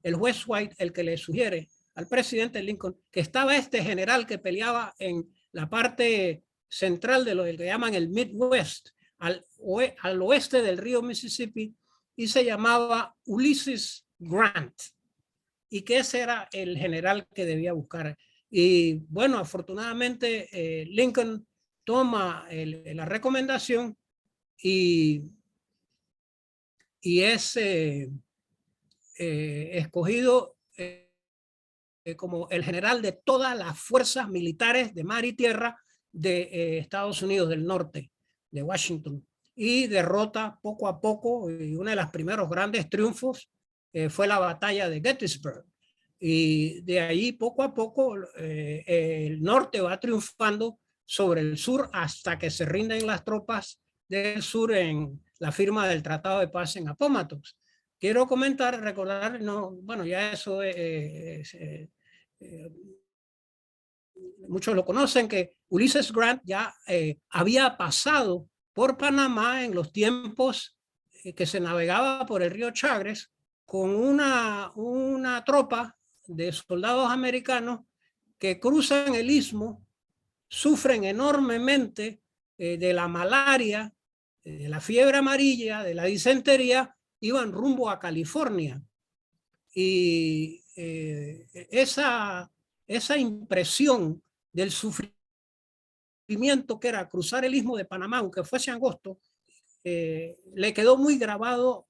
el juez White el que le sugiere al presidente Lincoln que estaba este general que peleaba en la parte central de lo que llaman el Midwest, al oeste del río Mississippi, y se llamaba Ulysses Grant, y que ese era el general que debía buscar. Y bueno, afortunadamente Lincoln toma la recomendación y es escogido como el general de todas las fuerzas militares de mar y tierra de Estados Unidos del norte, de Washington, y derrota poco a poco, y uno de los primeros grandes triunfos fue la batalla de Gettysburg, y de ahí poco a poco el norte va triunfando sobre el sur hasta que se rinden las tropas del sur en la firma del Tratado de Paz en Appomattox. Quiero comentar, recordar, no, bueno, ya eso muchos lo conocen, que Ulysses Grant ya había pasado por Panamá en los tiempos que se navegaba por el río Chagres con una tropa de soldados americanos que cruzan el istmo, sufren enormemente de la malaria, de la fiebre amarilla, de la disentería, iban rumbo a California. Y esa impresión del sufrimiento que era cruzar el istmo de Panamá, aunque fuese angosto, le quedó muy grabado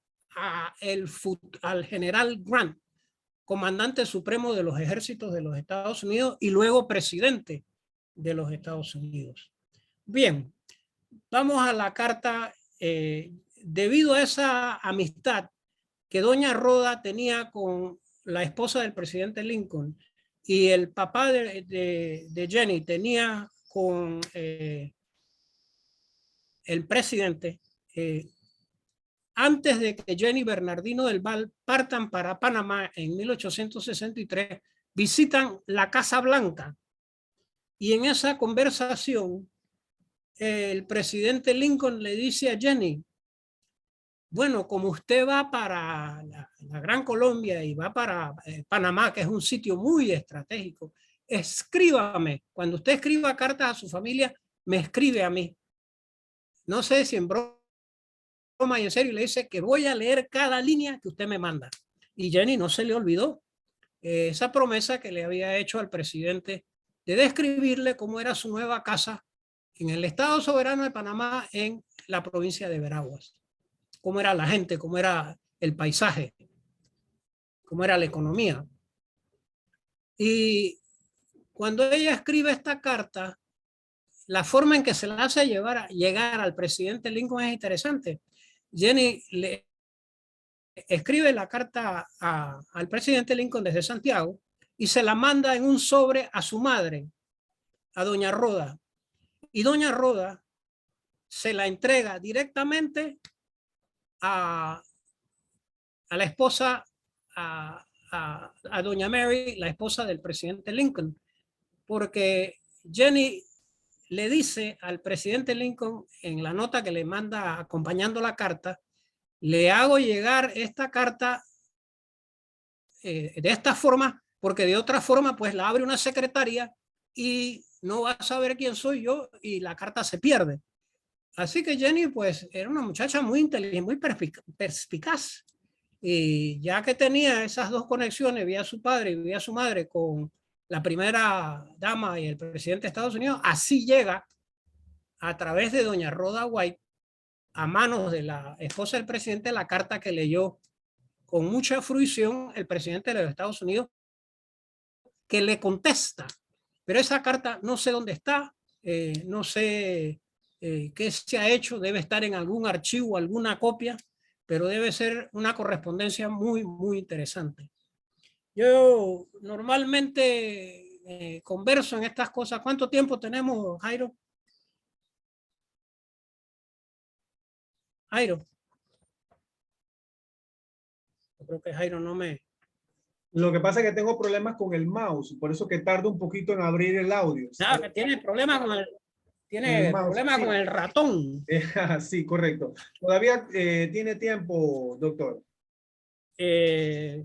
al general Grant, comandante supremo de los ejércitos de los Estados Unidos y luego presidente de los Estados Unidos. Bien, vamos a la carta. Debido a esa amistad que doña Rhoda tenía con la esposa del presidente Lincoln y el papá de Jenny tenía con el presidente, antes de que Jenny y Bernardino del Val partan para Panamá en 1863, visitan la Casa Blanca, y en esa conversación el presidente Lincoln le dice a Jenny: bueno, como usted va para la Gran Colombia y va para Panamá, que es un sitio muy estratégico, escríbame. Cuando usted escriba cartas a su familia, me escribe a mí. No sé si en broma y en serio, le dice que voy a leer cada línea que usted me manda. Y Jenny no se le olvidó esa promesa que le había hecho al presidente de describirle cómo era su nueva casa en el Estado Soberano de Panamá, en la provincia de Veraguas. Cómo era la gente, cómo era el paisaje, cómo era la economía. Y cuando ella escribe esta carta, la forma en que se la hace llegar al presidente Lincoln es interesante. Jenny le escribe la carta al presidente Lincoln desde Santiago y se la manda en un sobre a su madre, a doña Rhoda. Y doña Rhoda se la entrega directamente a la esposa, a doña Mary, la esposa del presidente Lincoln, porque Jenny le dice al presidente Lincoln en la nota que le manda acompañando la carta: le hago llegar esta carta de esta forma, porque de otra forma pues la abre una secretaria y no va a saber quién soy yo y la carta se pierde. Así que Jenny pues era una muchacha muy inteligente, muy perspicaz. Y ya que tenía esas dos conexiones, vía su padre y vía su madre, con la primera dama y el presidente de Estados Unidos, así llega a través de doña Rhoda White a manos de la esposa del presidente la carta que leyó con mucha fruición el presidente de los Estados Unidos, que le contesta. Pero esa carta no sé dónde está, no sé qué se ha hecho, debe estar en algún archivo, alguna copia, pero debe ser una correspondencia muy, muy interesante. Yo normalmente converso en estas cosas. ¿Cuánto tiempo tenemos, Jairo? Jairo. Yo creo que Jairo no me... Lo que pasa es que tengo problemas con el mouse, por eso que tardo un poquito en abrir el audio. Nada, que tiene problemas con El mouse, problema sí. con el ratón. Sí, correcto. Todavía tiene tiempo, doctor.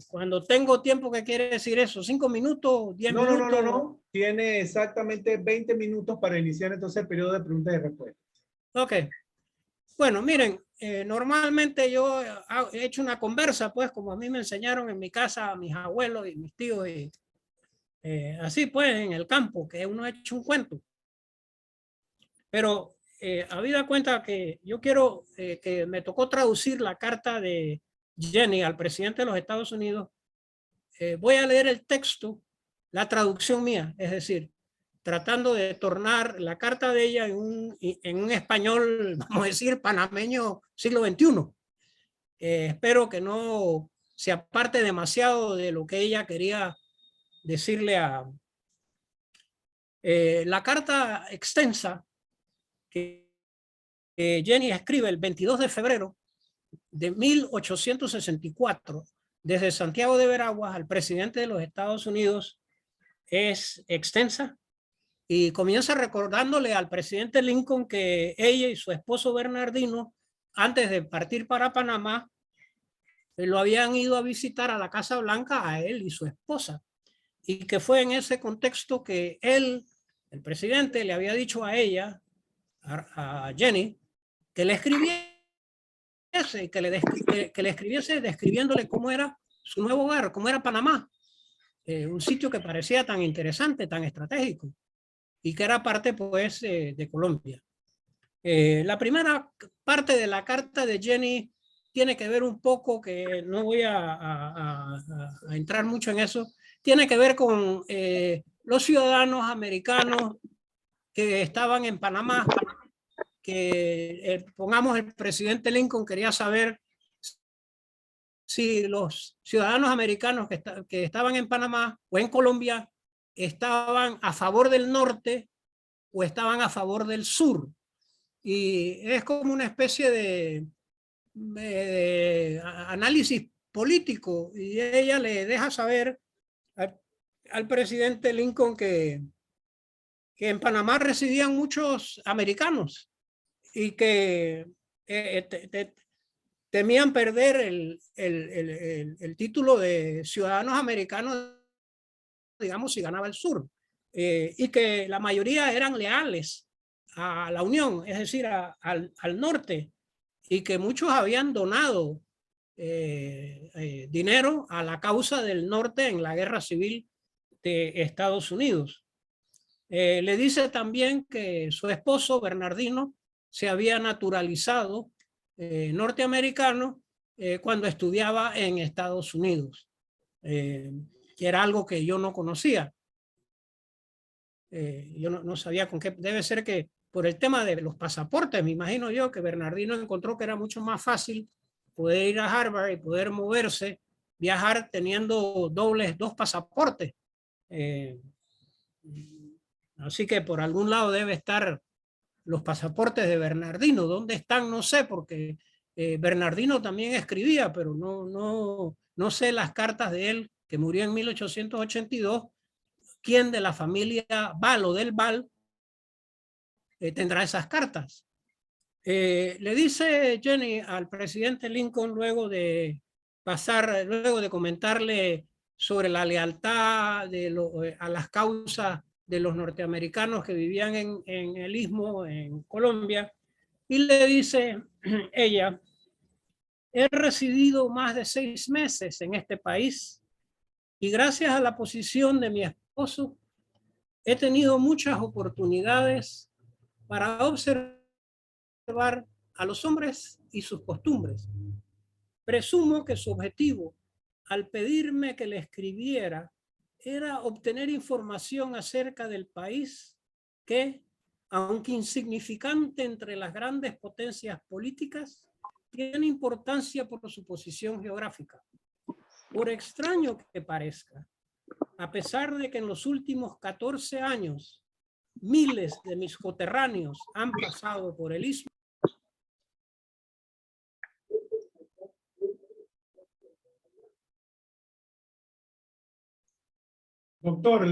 Cuando tengo tiempo, ¿qué quiere decir eso? ¿5 minutos? ¿10 minutos? No. Tiene exactamente 20 minutos para iniciar entonces el periodo de preguntas y respuestas. Ok. Bueno, miren, normalmente yo he hecho una conversa, pues, como a mí me enseñaron en mi casa, mis abuelos y mis tíos, y así pues, en el campo, que uno ha hecho un cuento. Pero habida cuenta que yo quiero, que me tocó traducir la carta de Jenny al presidente de los Estados Unidos, voy a leer el texto, la traducción mía, es decir, tratando de tornar la carta de ella en un español, vamos a decir, panameño siglo XXI. Espero que no se aparte demasiado de lo que ella quería decirle a... la carta extensa que Jenny escribe el 22 de febrero de 1864 desde Santiago de Veraguas al presidente de los Estados Unidos es extensa y comienza recordándole al presidente Lincoln que ella y su esposo Bernardino, antes de partir para Panamá, lo habían ido a visitar a la Casa Blanca a él y su esposa, y que fue en ese contexto que él, el presidente, le había dicho a ella, a Jenny, que le escribiese, que le escribiese describiéndole cómo era su nuevo hogar, cómo era Panamá, un sitio que parecía tan interesante, tan estratégico, y que era parte pues de Colombia. La primera parte de la carta de Jenny tiene que ver un poco, que no voy a entrar mucho en eso, tiene que ver con los ciudadanos americanos que estaban en Panamá, que pongamos el presidente Lincoln quería saber si los ciudadanos americanos que estaban en Panamá o en Colombia estaban a favor del norte o estaban a favor del sur. Y es como una especie de análisis político, y ella le deja saber al presidente Lincoln que en Panamá residían muchos americanos y que temían perder el título de ciudadanos americanos, digamos, si ganaba el sur, y que la mayoría eran leales a la Unión, es decir, al norte, y que muchos habían donado dinero a la causa del norte en la guerra civil de Estados Unidos. Le dice también que su esposo Bernardino se había naturalizado norteamericano cuando estudiaba en Estados Unidos, que era algo que yo no conocía. Yo no sabía con qué, debe ser que por el tema de los pasaportes, me imagino yo que Bernardino encontró que era mucho más fácil poder ir a Harvard y poder moverse, viajar teniendo dos pasaportes. Así que por algún lado debe estar los pasaportes de Bernardino. ¿Dónde están? No sé, porque Bernardino también escribía, pero no sé las cartas de él, que murió en 1882. ¿Quién de la familia Val o del Val tendrá esas cartas? Le dice Jenny al presidente Lincoln luego de comentarle sobre la lealtad a las causas de los norteamericanos que vivían en el Istmo, en Colombia, y le dice ella: he residido más de 6 meses en este país y gracias a la posición de mi esposo he tenido muchas oportunidades para observar a los hombres y sus costumbres. Presumo que su objetivo al pedirme que le escribiera era obtener información acerca del país que, aunque insignificante entre las grandes potencias políticas, tiene importancia por su posición geográfica. Por extraño que parezca, a pesar de que en los últimos 14 años miles de mis coterráneos han pasado por el istmo, Doctor,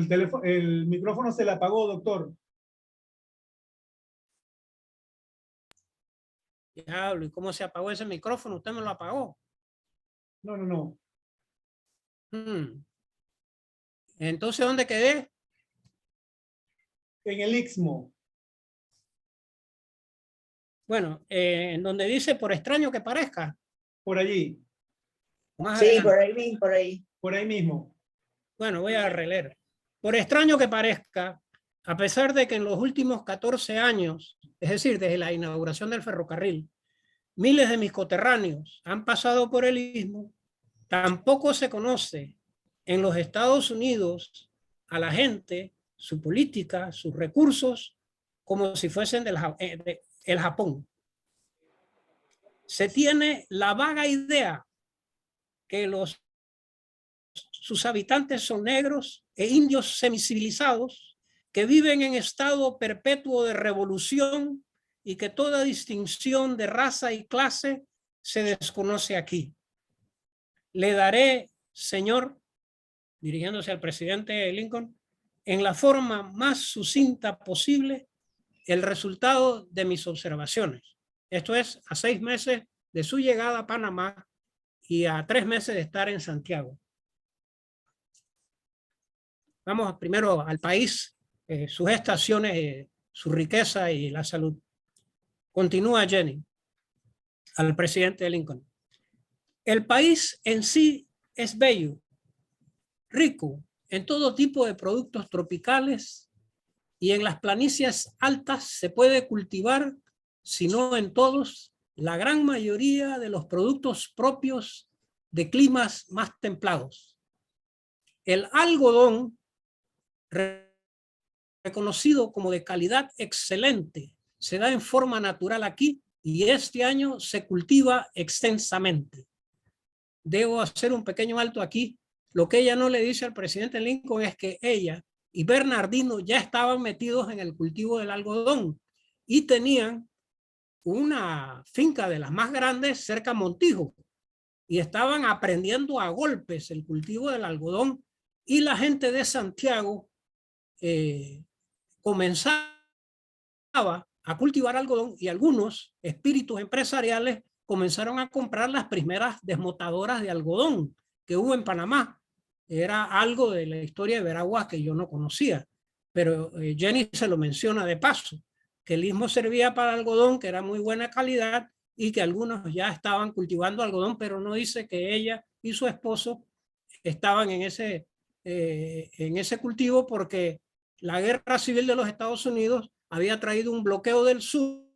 el micrófono se le apagó, doctor. diablo, ¿y cómo se apagó ese micrófono? ¿Usted me lo apagó? No. Entonces, ¿dónde quedé? En el Istmo. Bueno, en donde dice por extraño que parezca. Por allí. Más Sí, adelante. por ahí mismo, por ahí. Por ahí mismo. Bueno, voy a releer. Por extraño que parezca, a pesar de que en los últimos 14 años, es decir, desde la inauguración del ferrocarril, miles de mis coterráneos han pasado por el istmo, tampoco se conoce en los Estados Unidos a la gente, su política, sus recursos, como si fuesen del Japón. Se tiene la vaga idea que sus habitantes son negros e indios semicivilizados que viven en estado perpetuo de revolución y que toda distinción de raza y clase se desconoce aquí. Le daré, señor, dirigiéndose al presidente Lincoln, en la forma más sucinta posible el resultado de mis observaciones. Esto es, a 6 meses de su llegada a Panamá y a 3 meses de estar en Santiago. Vamos primero al país, sus estaciones, su riqueza y la salud. Continúa Jenny, al presidente Lincoln. El país en sí es bello, rico en todo tipo de productos tropicales y en las planicies altas se puede cultivar, si no en todos, la gran mayoría de los productos propios de climas más templados. El algodón, reconocido como de calidad excelente, se da en forma natural aquí y este año se cultiva extensamente. Debo hacer un pequeño alto aquí. Lo que ella no le dice al presidente Lincoln es que ella y Bernardino ya estaban metidos en el cultivo del algodón y tenían una finca de las más grandes cerca a Montijo y estaban aprendiendo a golpes el cultivo del algodón y la gente de Santiago comenzaba a cultivar algodón y algunos espíritus empresariales comenzaron a comprar las primeras desmotadoras de algodón que hubo en Panamá. Era algo de la historia de Veraguas que yo no conocía, pero Jenny se lo menciona de paso, que el istmo servía para algodón, que era muy buena calidad y que algunos ya estaban cultivando algodón, pero no dice que ella y su esposo estaban en ese cultivo porque la guerra civil de los Estados Unidos había traído un bloqueo del sur,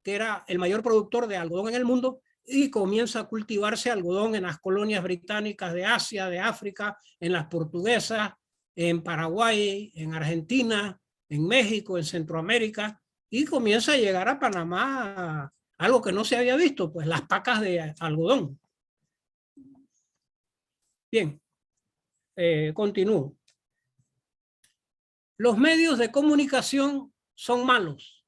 que era el mayor productor de algodón en el mundo, y comienza a cultivarse algodón en las colonias británicas de Asia, de África, en las portuguesas, en Paraguay, en Argentina, en México, en Centroamérica, y comienza a llegar a Panamá algo que no se había visto, pues las pacas de algodón. Bien, continúo. Los medios de comunicación son malos,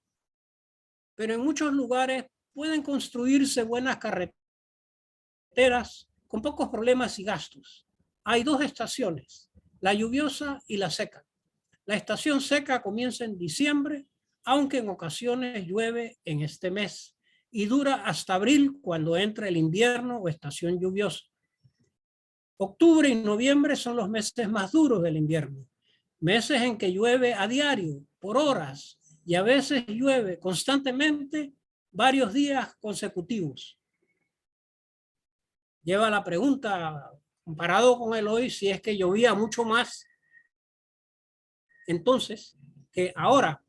pero en muchos lugares pueden construirse buenas carreteras con pocos problemas y gastos. Hay 2 estaciones, la lluviosa y la seca. La estación seca comienza en diciembre, aunque en ocasiones llueve en este mes y dura hasta abril cuando entra el invierno o estación lluviosa. Octubre y noviembre son los meses más duros del invierno, meses en que llueve a diario, por horas, y a veces llueve constantemente varios días consecutivos. Lleva la pregunta, comparado con el hoy, si es que llovía mucho más entonces que ahora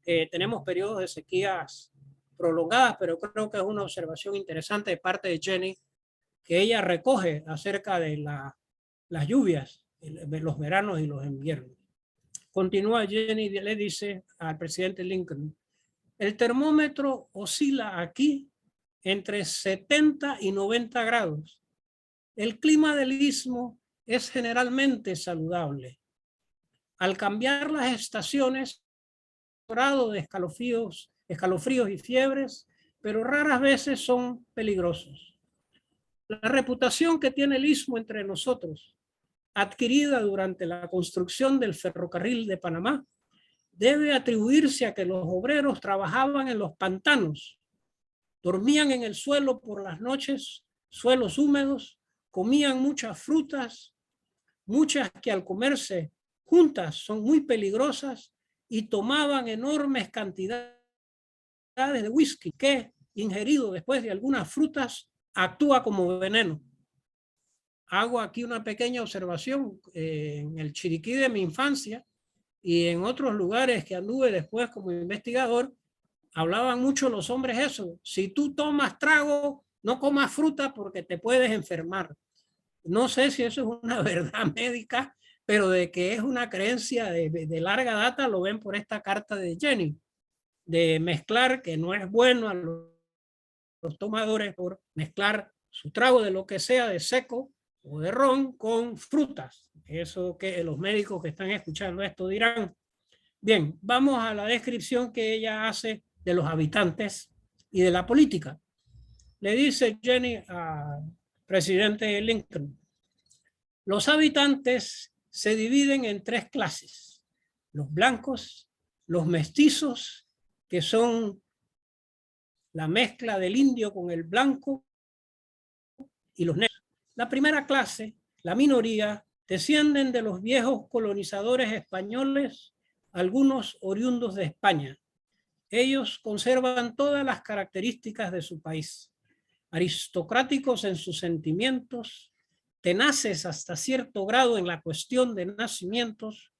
tenemos periodos de sequías prolongadas, pero creo que es una observación interesante de parte de Jenny, que ella recoge acerca de las lluvias, de los veranos y los inviernos. Continúa Jenny, le dice al presidente Lincoln, el termómetro oscila aquí entre 70 y 90 grados. El clima del istmo es generalmente saludable. Al cambiar las estaciones, grado de escalofríos y fiebres, pero raras veces son peligrosos. La reputación que tiene el istmo entre nosotros, adquirida durante la construcción del ferrocarril de Panamá, debe atribuirse a que los obreros trabajaban en los pantanos, dormían en el suelo por las noches, suelos húmedos, comían muchas frutas, muchas que al comerse juntas son muy peligrosas, y tomaban enormes cantidades de whisky que, ingerido después de algunas frutas, actúa como veneno. Hago aquí una pequeña observación. En el Chiriquí de mi infancia y en otros lugares que anduve después como investigador, hablaban mucho los hombres eso: si tú tomas trago, no comas fruta porque te puedes enfermar. No sé si eso es una verdad médica, pero de que es una creencia de larga data lo ven por esta carta de Jenny, de mezclar, que no es bueno a los tomadores por mezclar su trago de lo que sea, de seco o de ron, con frutas. Eso que los médicos que están escuchando esto dirán. Bien, vamos a la descripción que ella hace de los habitantes y de la política. Le dice Jenny al presidente Lincoln: los habitantes se dividen en tres clases: los blancos, los mestizos, que son la mezcla del indio con el blanco, y los negros. La primera clase, la minoría, descienden de los viejos colonizadores españoles, algunos oriundos de España. Ellos conservan todas las características de su país, aristocráticos en sus sentimientos, tenaces hasta cierto grado en la cuestión de nacimientos,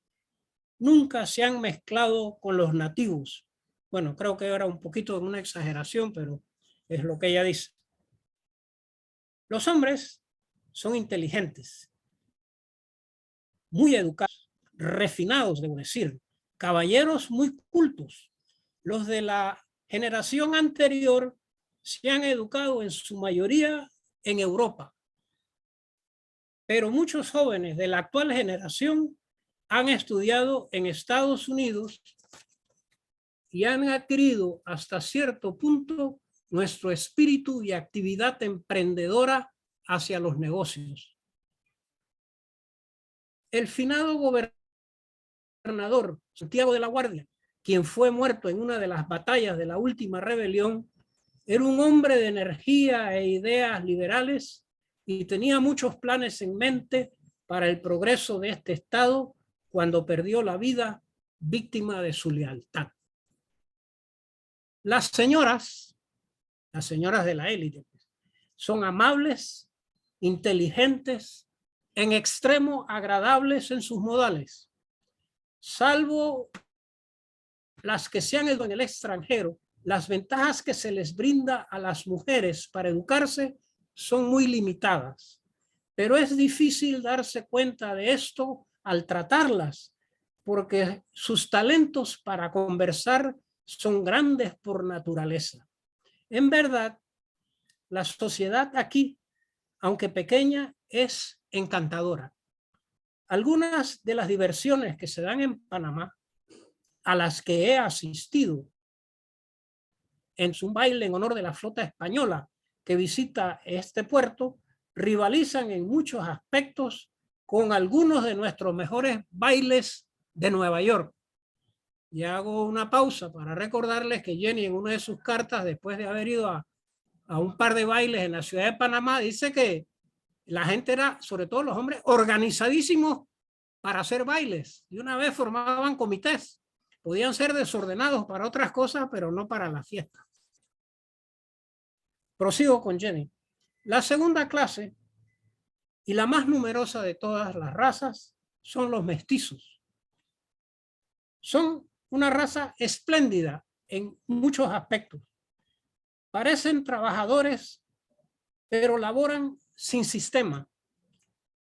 nunca se han mezclado con los nativos. Bueno, creo que era un poquito de una exageración, pero es lo que ella dice. Los hombres son inteligentes, muy educados, refinados, debo decir, caballeros muy cultos. Los de la generación anterior se han educado en su mayoría en Europa, pero muchos jóvenes de la actual generación han estudiado en Estados Unidos y han adquirido hasta cierto punto nuestro espíritu y actividad emprendedora hacia los negocios. El finado gobernador Santiago de la Guardia, quien fue muerto en una de las batallas de la última rebelión, era un hombre de energía e ideas liberales y tenía muchos planes en mente para el progreso de este estado cuando perdió la vida víctima de su lealtad. Las señoras de la élite, son amables, inteligentes, en extremo agradables en sus modales. Salvo las que se han ido en el extranjero, las ventajas que se les brinda a las mujeres para educarse son muy limitadas. Pero es difícil darse cuenta de esto al tratarlas, porque sus talentos para conversar son grandes por naturaleza. En verdad, la sociedad aquí, aunque pequeña, es encantadora. Algunas de las diversiones que se dan en Panamá, a las que he asistido, en un baile en honor de la flota española que visita este puerto, rivalizan en muchos aspectos con algunos de nuestros mejores bailes de Nueva York. Y hago una pausa para recordarles que Jenny, en una de sus cartas, después de haber ido a un par de bailes en la ciudad de Panamá, dice que la gente era, sobre todo los hombres, organizadísimos para hacer bailes. Y una vez formaban comités. Podían ser desordenados para otras cosas, pero no para la fiesta. Prosigo con Jenny. La segunda clase y la más numerosa de todas las razas son los mestizos. Son una raza espléndida en muchos aspectos. Parecen trabajadores, pero laboran sin sistema.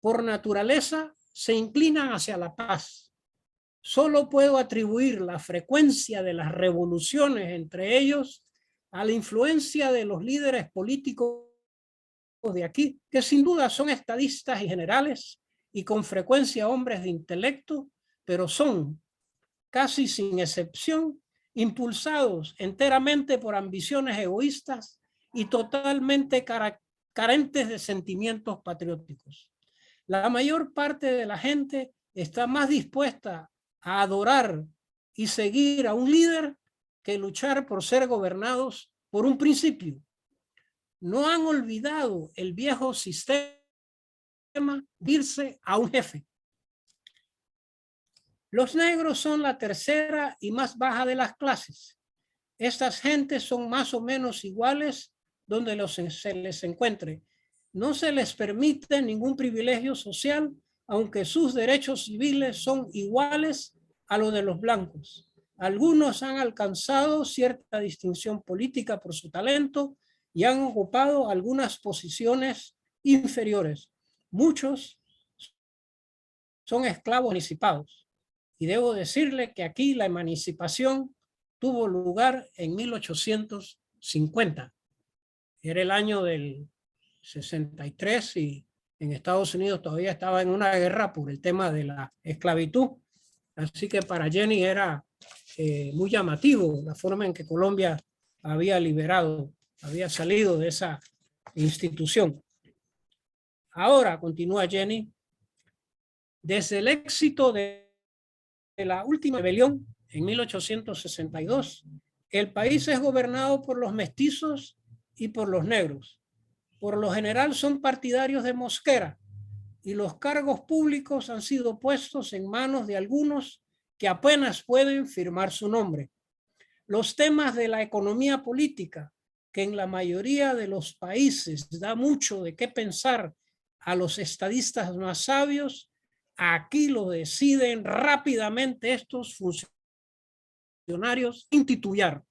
Por naturaleza se inclinan hacia la paz. Solo puedo atribuir la frecuencia de las revoluciones entre ellos a la influencia de los líderes políticos de aquí, que sin duda son estadistas y generales y con frecuencia hombres de intelecto, pero son, casi sin excepción, impulsados enteramente por ambiciones egoístas y totalmente carentes de sentimientos patrióticos. La mayor parte de la gente está más dispuesta a adorar y seguir a un líder que luchar por ser gobernados por un principio. No han olvidado el viejo sistema de irse a un jefe. Los negros son la tercera y más baja de las clases. Estas gentes son más o menos iguales donde se les encuentre. No se les permite ningún privilegio social, aunque sus derechos civiles son iguales a los de los blancos. Algunos han alcanzado cierta distinción política por su talento y han ocupado algunas posiciones inferiores. Muchos son esclavos emancipados. Y debo decirle que aquí la emancipación tuvo lugar en 1850. Era el año del 63 y en Estados Unidos todavía estaba en una guerra por el tema de la esclavitud. Así que para Jenny era muy llamativo la forma en que Colombia había salido de esa institución. Ahora, continúa Jenny, desde el éxito de la última rebelión en 1862, el país es gobernado por los mestizos y por los negros. Por lo general son partidarios de Mosquera y los cargos públicos han sido puestos en manos de algunos que apenas pueden firmar su nombre. Los temas de la economía política, que en la mayoría de los países da mucho de qué pensar a los estadistas más sabios, aquí lo deciden rápidamente estos funcionarios sin titubear.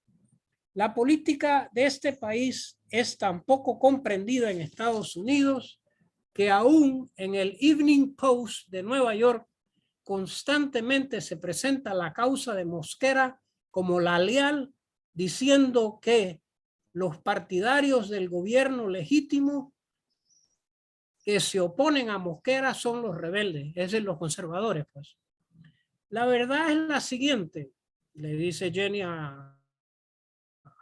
La política de este país es tan poco comprendida en Estados Unidos que aún en el Evening Post de Nueva York constantemente se presenta la causa de Mosquera como la leal, diciendo que los partidarios del gobierno legítimo que se oponen a Mosquera son los rebeldes, es decir, los conservadores, pues. La verdad es la siguiente, le dice Jenny al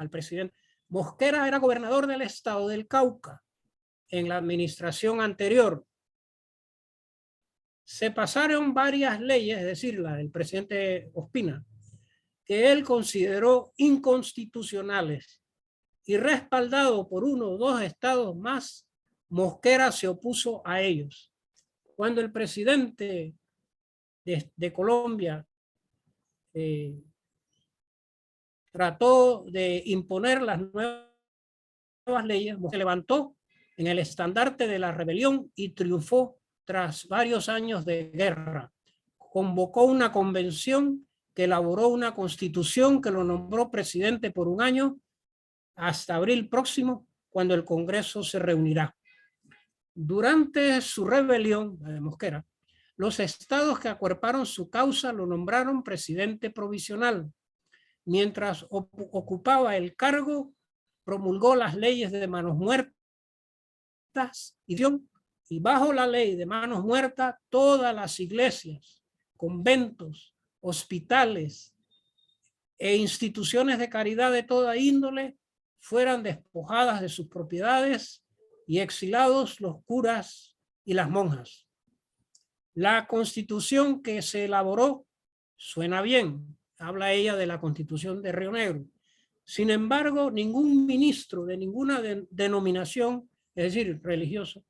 presidente. Mosquera era gobernador del estado del Cauca en la administración anterior. Se pasaron varias leyes, es decir, la del presidente Ospina, que él consideró inconstitucionales y respaldado por uno o dos estados más, Mosquera se opuso a ellos. Cuando el presidente de Colombia trató de imponer las nuevas leyes, se levantó en el estandarte de la rebelión y triunfó tras varios años de guerra. Convocó una convención que elaboró una constitución que lo nombró presidente por un año hasta abril próximo, cuando el Congreso se reunirá. Durante su rebelión, la de Mosquera, los estados que acuerparon su causa lo nombraron presidente provisional. Mientras ocupaba el cargo, promulgó las leyes de manos muertas y bajo la ley de manos muertas todas las iglesias, conventos, hospitales e instituciones de caridad de toda índole fueran despojadas de sus propiedades y exilados los curas y las monjas. La constitución que se elaboró suena bien, habla ella de la constitución de Río Negro. Sin embargo, ningún ministro de ninguna denominación, es decir, religioso,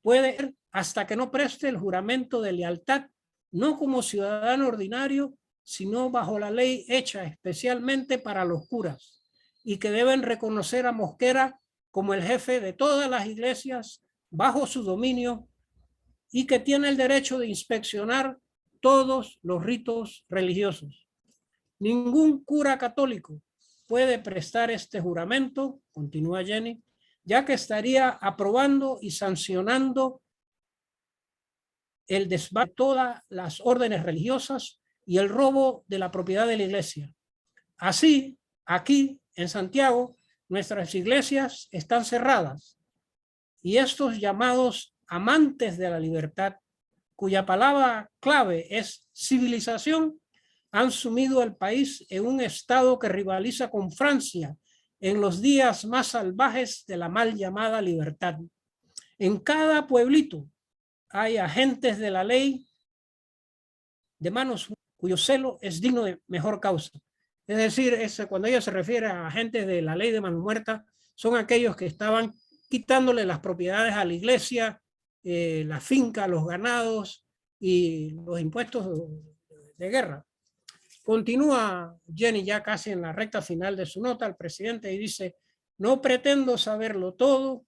puede, hasta que no preste el juramento de lealtad, no como ciudadano ordinario, sino bajo la ley hecha especialmente para los curas, y que deben reconocer a Mosquera como el jefe de todas las iglesias bajo su dominio y que tiene el derecho de inspeccionar todos los ritos religiosos. Ningún cura católico puede prestar este juramento, continúa Jenny, ya que estaría aprobando y sancionando el desván de todas las órdenes religiosas y el robo de la propiedad de la iglesia. Así, aquí en Santiago nuestras iglesias están cerradas y estos llamados amantes de la libertad, cuya palabra clave es civilización, han sumido al país en un estado que rivaliza con Francia en los días más salvajes de la mal llamada libertad. En cada pueblito hay agentes de la ley de manos cuyo celo es digno de mejor causa. Es decir, cuando ella se refiere a agentes de la ley de mano muerta, son aquellos que estaban quitándole las propiedades a la iglesia, la finca, los ganados y los impuestos de guerra. Continúa Jenny ya casi en la recta final de su nota al presidente y dice: no pretendo saberlo todo,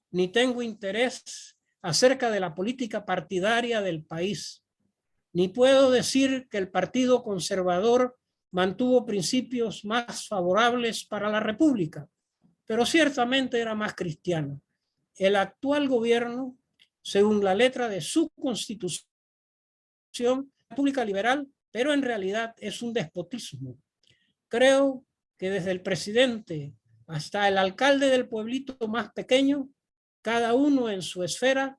ni tengo interés acerca de la política partidaria del país, ni puedo decir que el Partido Conservador mantuvo principios más favorables para la República, pero ciertamente era más cristiano. El actual gobierno, según la letra de su constitución, república liberal, pero en realidad es un despotismo. Creo que desde el presidente hasta el alcalde del pueblito más pequeño, cada uno en su esfera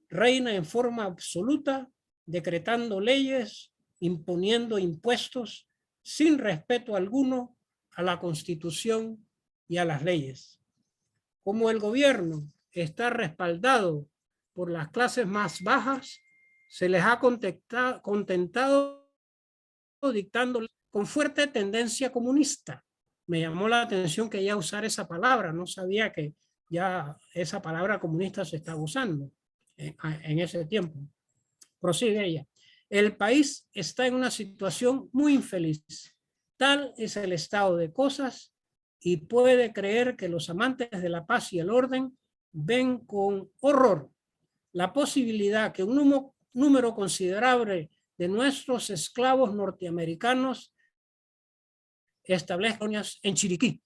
reina en forma absoluta, decretando leyes, imponiendo impuestos, sin respeto alguno a la Constitución y a las leyes. Como el gobierno está respaldado por las clases más bajas, se les ha contentado dictando con fuerte tendencia comunista. Me llamó la atención que ella usara esa palabra, no sabía que ya esa palabra comunista se estaba usando en ese tiempo. Prosigue ella. El país está en una situación muy infeliz. Tal es el estado de cosas y puede creer que los amantes de la paz y el orden ven con horror la posibilidad que un número considerable de nuestros esclavos norteamericanos establezcan en Chiriquí.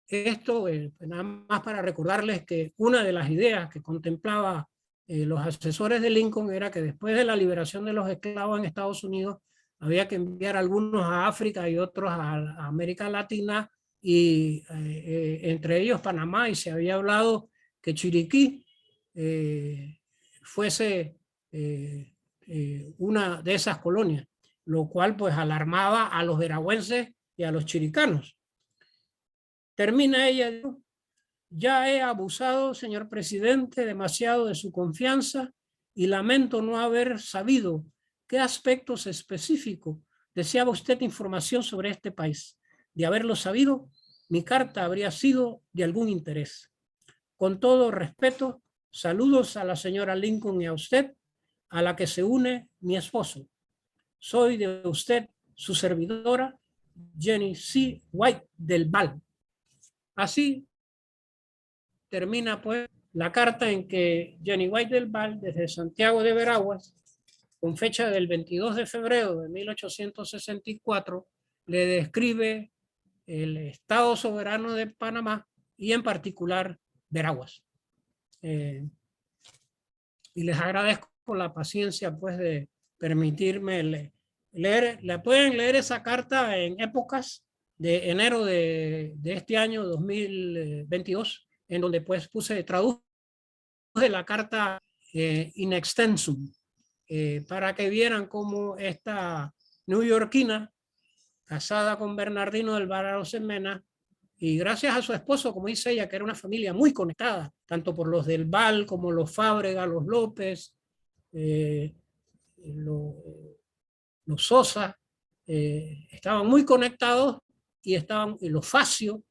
Esto nada más para recordarles que una de las ideas que contemplaba los asesores de Lincoln era que después de la liberación de los esclavos en Estados Unidos había que enviar algunos a África y otros a América Latina y entre ellos Panamá, y se había hablado que Chiriquí fuese una de esas colonias, lo cual pues alarmaba a los veragüenses y a los chiricanos. Termina ella: ya he abusado, señor presidente, demasiado de su confianza y lamento no haber sabido qué aspectos específicos deseaba usted información sobre este país. De haberlo sabido, mi carta habría sido de algún interés. Con todo respeto, saludos a la señora Lincoln y a usted, a la que se une mi esposo. Soy de usted su servidora, Jenny C. White del Val. Así termina pues la carta en que Jenny White del Val, desde Santiago de Veraguas, con fecha del 22 de febrero de 1864, le describe el Estado soberano de Panamá y en particular Veraguas. Y les agradezco la paciencia pues de permitirme leer. La pueden leer esa carta en épocas de enero de este año 2022, en donde pues traduje la carta in extensum, para que vieran cómo esta neoyorquina, casada con Bernardino del Val Arosemena, y gracias a su esposo, como dice ella, que era una familia muy conectada, tanto por los del Val como los Fábrega, los López, los Sosa, estaban muy conectados y los Facio.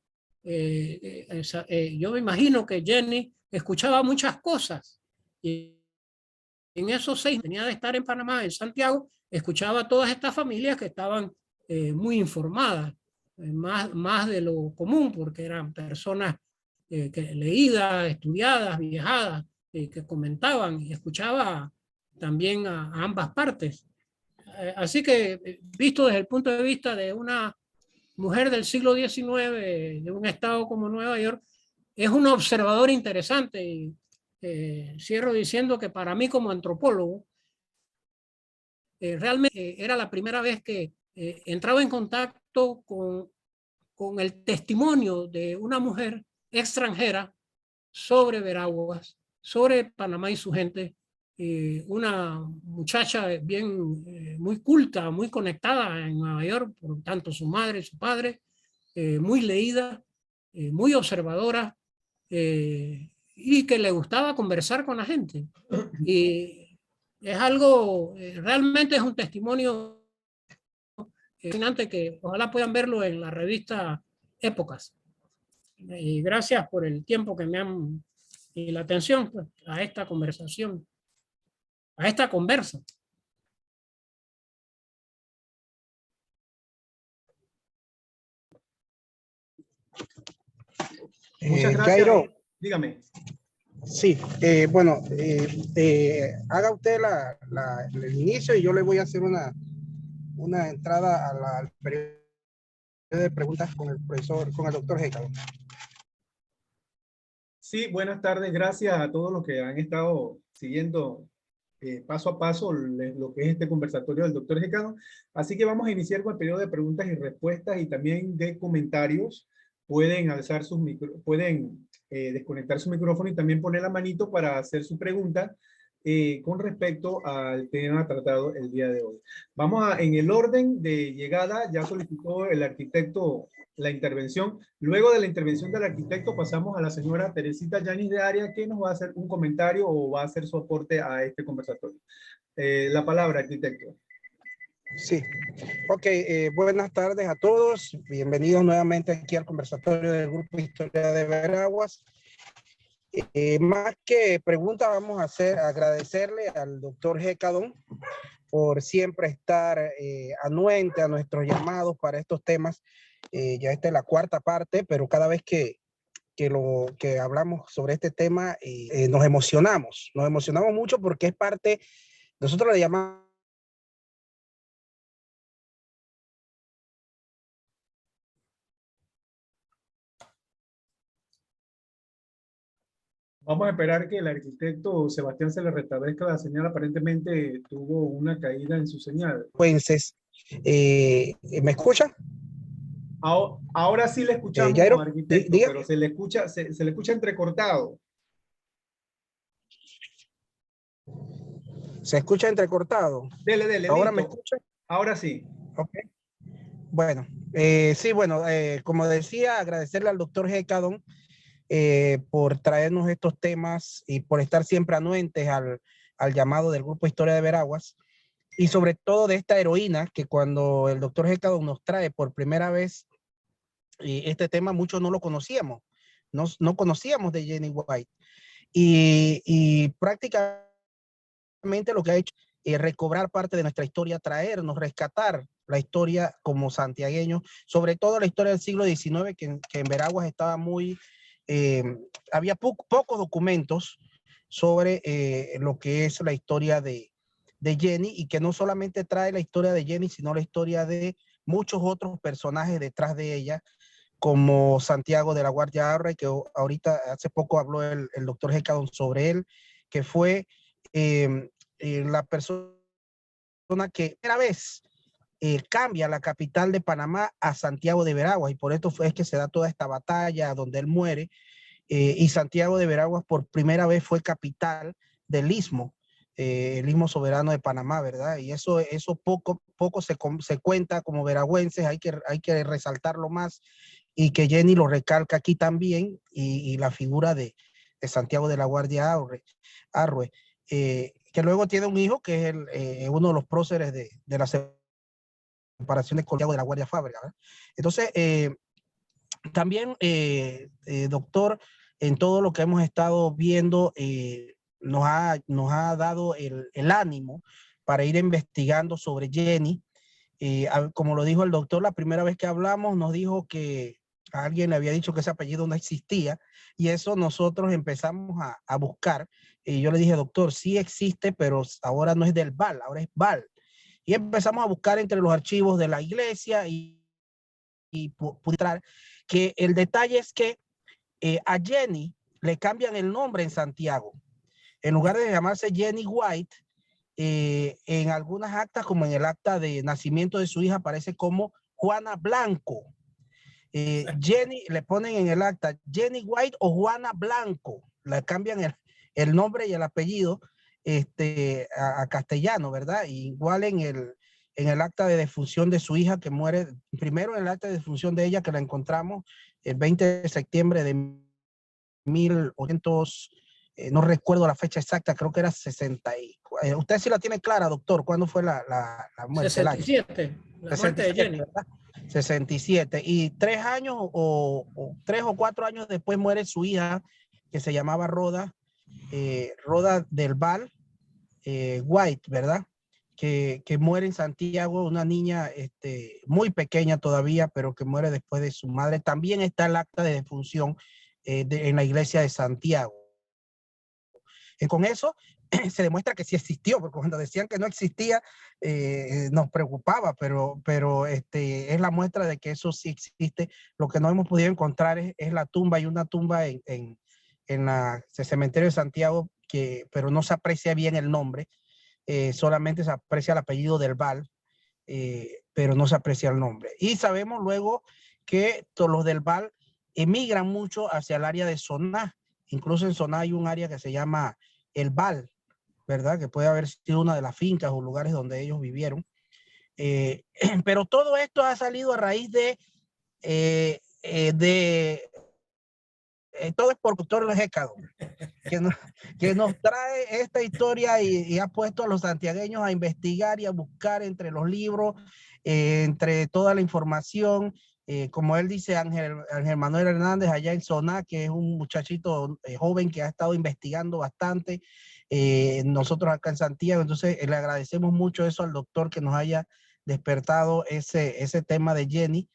Yo me imagino que Jenny escuchaba muchas cosas y en esos 6 tenía de estar en Panamá, en Santiago, escuchaba a todas estas familias que estaban muy informadas, más de lo común, porque eran personas leídas, estudiadas, viajadas, que comentaban, y escuchaba también a ambas partes. Así que, visto desde el punto de vista de una mujer del siglo XIX, de un estado como Nueva York, es un observador interesante. Y cierro diciendo que para mí como antropólogo, realmente era la primera vez que entraba en contacto con con el testimonio de una mujer extranjera sobre Veraguas, sobre Panamá y su gente, una muchacha bien, muy culta, muy conectada en Nueva York, por tanto su madre y su padre, muy leída, muy observadora, y que le gustaba conversar con la gente. Y es algo, realmente es un testimonio fascinante que ojalá puedan verlo en la revista Épocas. Y gracias por el tiempo que me han y la atención pues, a esta conversación, a esta conversa. Muchas gracias. Jairo, Dígame. sí, bueno, haga usted el inicio y yo le voy a hacer una entrada al periodo de preguntas con el profesor, con el doctor Hecado. Sí, buenas tardes. Gracias a todos los que han estado siguiendo paso a paso lo que es este conversatorio del doctor Hecado. Así que vamos a iniciar con el periodo de preguntas y respuestas y también de comentarios. Pueden alzar sus pueden desconectar su micrófono y también poner la manito para hacer su pregunta con respecto al tema tratado el día de hoy. Vamos en el orden de llegada, ya solicitó el arquitecto la intervención. Luego de la intervención del arquitecto pasamos a la señora Teresita Yanis de Aria, que nos va a hacer un comentario o va a hacer su aporte a este conversatorio. La palabra, arquitecto. Sí, ok, buenas tardes a todos. Bienvenidos nuevamente aquí al conversatorio del Grupo Historia de Veraguas. Más que pregunta, vamos a agradecerle al doctor Hecado por siempre estar anuente a nuestros llamados para estos temas. Ya esta es la cuarta parte, pero cada vez que hablamos sobre este tema nos emocionamos mucho porque es parte, nosotros le llamamos. Vamos a esperar que el arquitecto Sebastián se le restablezca la señal. Aparentemente tuvo una caída en su señal. ¿Me escucha? Ahora sí le escuchamos, Jairo, arquitecto, pero se le escucha entrecortado. ¿Se escucha entrecortado? Dele. ¿Ahora listo. me escucha? Ahora sí. Ok. Bueno, como decía, agradecerle al doctor Hecado por traernos estos temas y por estar siempre anuentes al llamado del Grupo Historia de Veraguas y sobre todo de esta heroína que cuando el doctor Hecado nos trae por primera vez este tema, muchos no lo conocíamos, no conocíamos de Jenny White y prácticamente lo que ha hecho es recobrar parte de nuestra historia, traernos, rescatar la historia como santiagueños, sobre todo la historia del siglo XIX, que en Veraguas estaba muy, había pocos documentos sobre lo que es la historia de Jenny, y que no solamente trae la historia de Jenny, sino la historia de muchos otros personajes detrás de ella, como Santiago de la Guardia Arre, que ahorita hace poco habló el doctor Hecado sobre él, que fue la persona que primera vez cambia la capital de Panamá a Santiago de Veraguas, y por esto es que se da toda esta batalla donde él muere, y Santiago de Veraguas por primera vez fue capital del Istmo, el Istmo soberano de Panamá, ¿verdad? Y eso poco se cuenta como veragüenses, hay que resaltarlo más, y que Jenny lo recalca aquí también, y la figura de Santiago de la Guardia Arre, que luego tiene un hijo que es uno de los próceres de la separación de Santiago de la Guardia Fábrica, ¿verdad? Entonces, también, doctor, en todo lo que hemos estado viendo, nos ha dado el ánimo para ir investigando sobre Jenny. Como lo dijo el doctor, la primera vez que hablamos nos dijo que a alguien le había dicho que ese apellido no existía, y eso nosotros empezamos a buscar, y yo le dije, doctor, sí existe, pero ahora no es del Val, ahora es Val. Y empezamos a buscar entre los archivos de la iglesia y entrar, que el detalle es que a Jenny le cambian el nombre en Santiago. En lugar de llamarse Jenny White, en algunas actas, como en el acta de nacimiento de su hija, aparece como Juana Blanco. Jenny, le ponen en el acta Jenny White o Juana Blanco, le cambian el nombre y el apellido a castellano, ¿verdad? Igual en el acta de defunción de su hija que muere, primero en el acta de defunción de ella que la encontramos el 20 de septiembre de 1800, no recuerdo la fecha exacta, creo que era 60. Usted sí la tiene clara, doctor, ¿cuándo fue la muerte? 67, la muerte de Jenny. ¿Verdad? 67. Y 3 años o 3 o 4 años después muere su hija, que se llamaba Rhoda del Val White, ¿verdad? Que muere en Santiago, una niña muy pequeña todavía, pero que muere después de su madre. También está el acta de defunción en la iglesia de Santiago. Con eso se demuestra que sí existió, porque cuando decían que no existía, nos preocupaba, pero es la muestra de que eso sí existe. Lo que no hemos podido encontrar es la tumba, y una tumba en el cementerio de Santiago, pero no se aprecia bien el nombre, solamente se aprecia el apellido del Val, pero no se aprecia el nombre. Y sabemos luego que todos los del Val emigran mucho hacia el área de Soná. Incluso en Soná hay un área que se llama el Val, ¿verdad? Que puede haber sido una de las fincas o lugares donde ellos vivieron. Pero todo esto ha salido a raíz de todo es por doctor Hecado, que nos trae esta historia y ha puesto a los santiagueños a investigar y a buscar entre los libros, entre toda la información. Como él dice, Ángel Manuel Hernández allá en Soná, que es un muchachito joven que ha estado investigando bastante, nosotros acá en Santiago. Entonces le agradecemos mucho eso al doctor, que nos haya despertado ese tema de Jenny.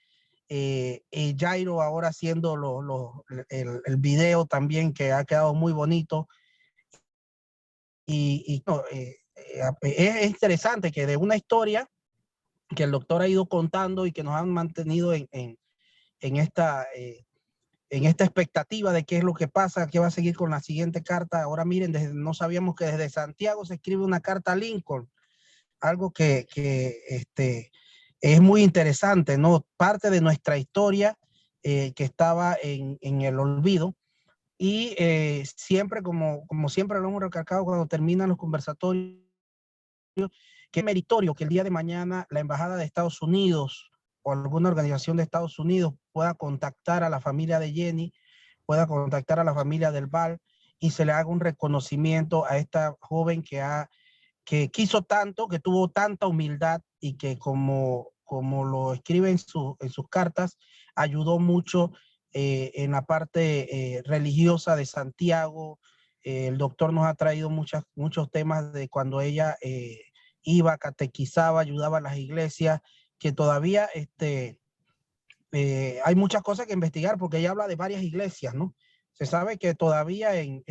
Jairo ahora haciendo el video también, que ha quedado muy bonito. Es interesante que de una historia que el doctor ha ido contando y que nos han mantenido en esta expectativa de qué es lo que pasa, qué va a seguir con la siguiente carta. Ahora miren, no sabíamos que desde Santiago se escribe una carta a Lincoln, algo que es muy interesante, ¿no? Parte de nuestra historia que estaba en el olvido. Y siempre, como siempre lo hemos recalcado cuando terminan los conversatorios, que es meritorio que el día de mañana la Embajada de Estados Unidos o alguna organización de Estados Unidos pueda contactar a la familia de Jenny, pueda contactar a la familia del Val, y se le haga un reconocimiento a esta joven que quiso tanto, que tuvo tanta humildad, y que como lo escribe en sus cartas, ayudó mucho en la parte religiosa de Santiago. El doctor nos ha traído muchos temas de cuando ella iba, catequizaba, ayudaba a las iglesias, que todavía hay muchas cosas que investigar, porque ella habla de varias iglesias, ¿no? Se sabe que todavía en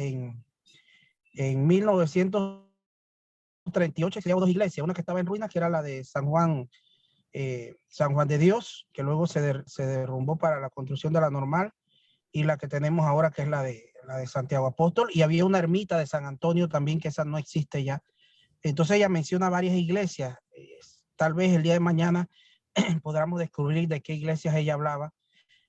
1938 se llevó 2 iglesias, una que estaba en ruinas, que era la de San Juan de Dios, que luego se derrumbó para la construcción de la normal, y la que tenemos ahora, que es la de Santiago Apóstol, y había una ermita de San Antonio también, que esa no existe ya. Entonces ella menciona varias iglesias. Tal vez el día de mañana podamos descubrir de qué iglesias ella hablaba,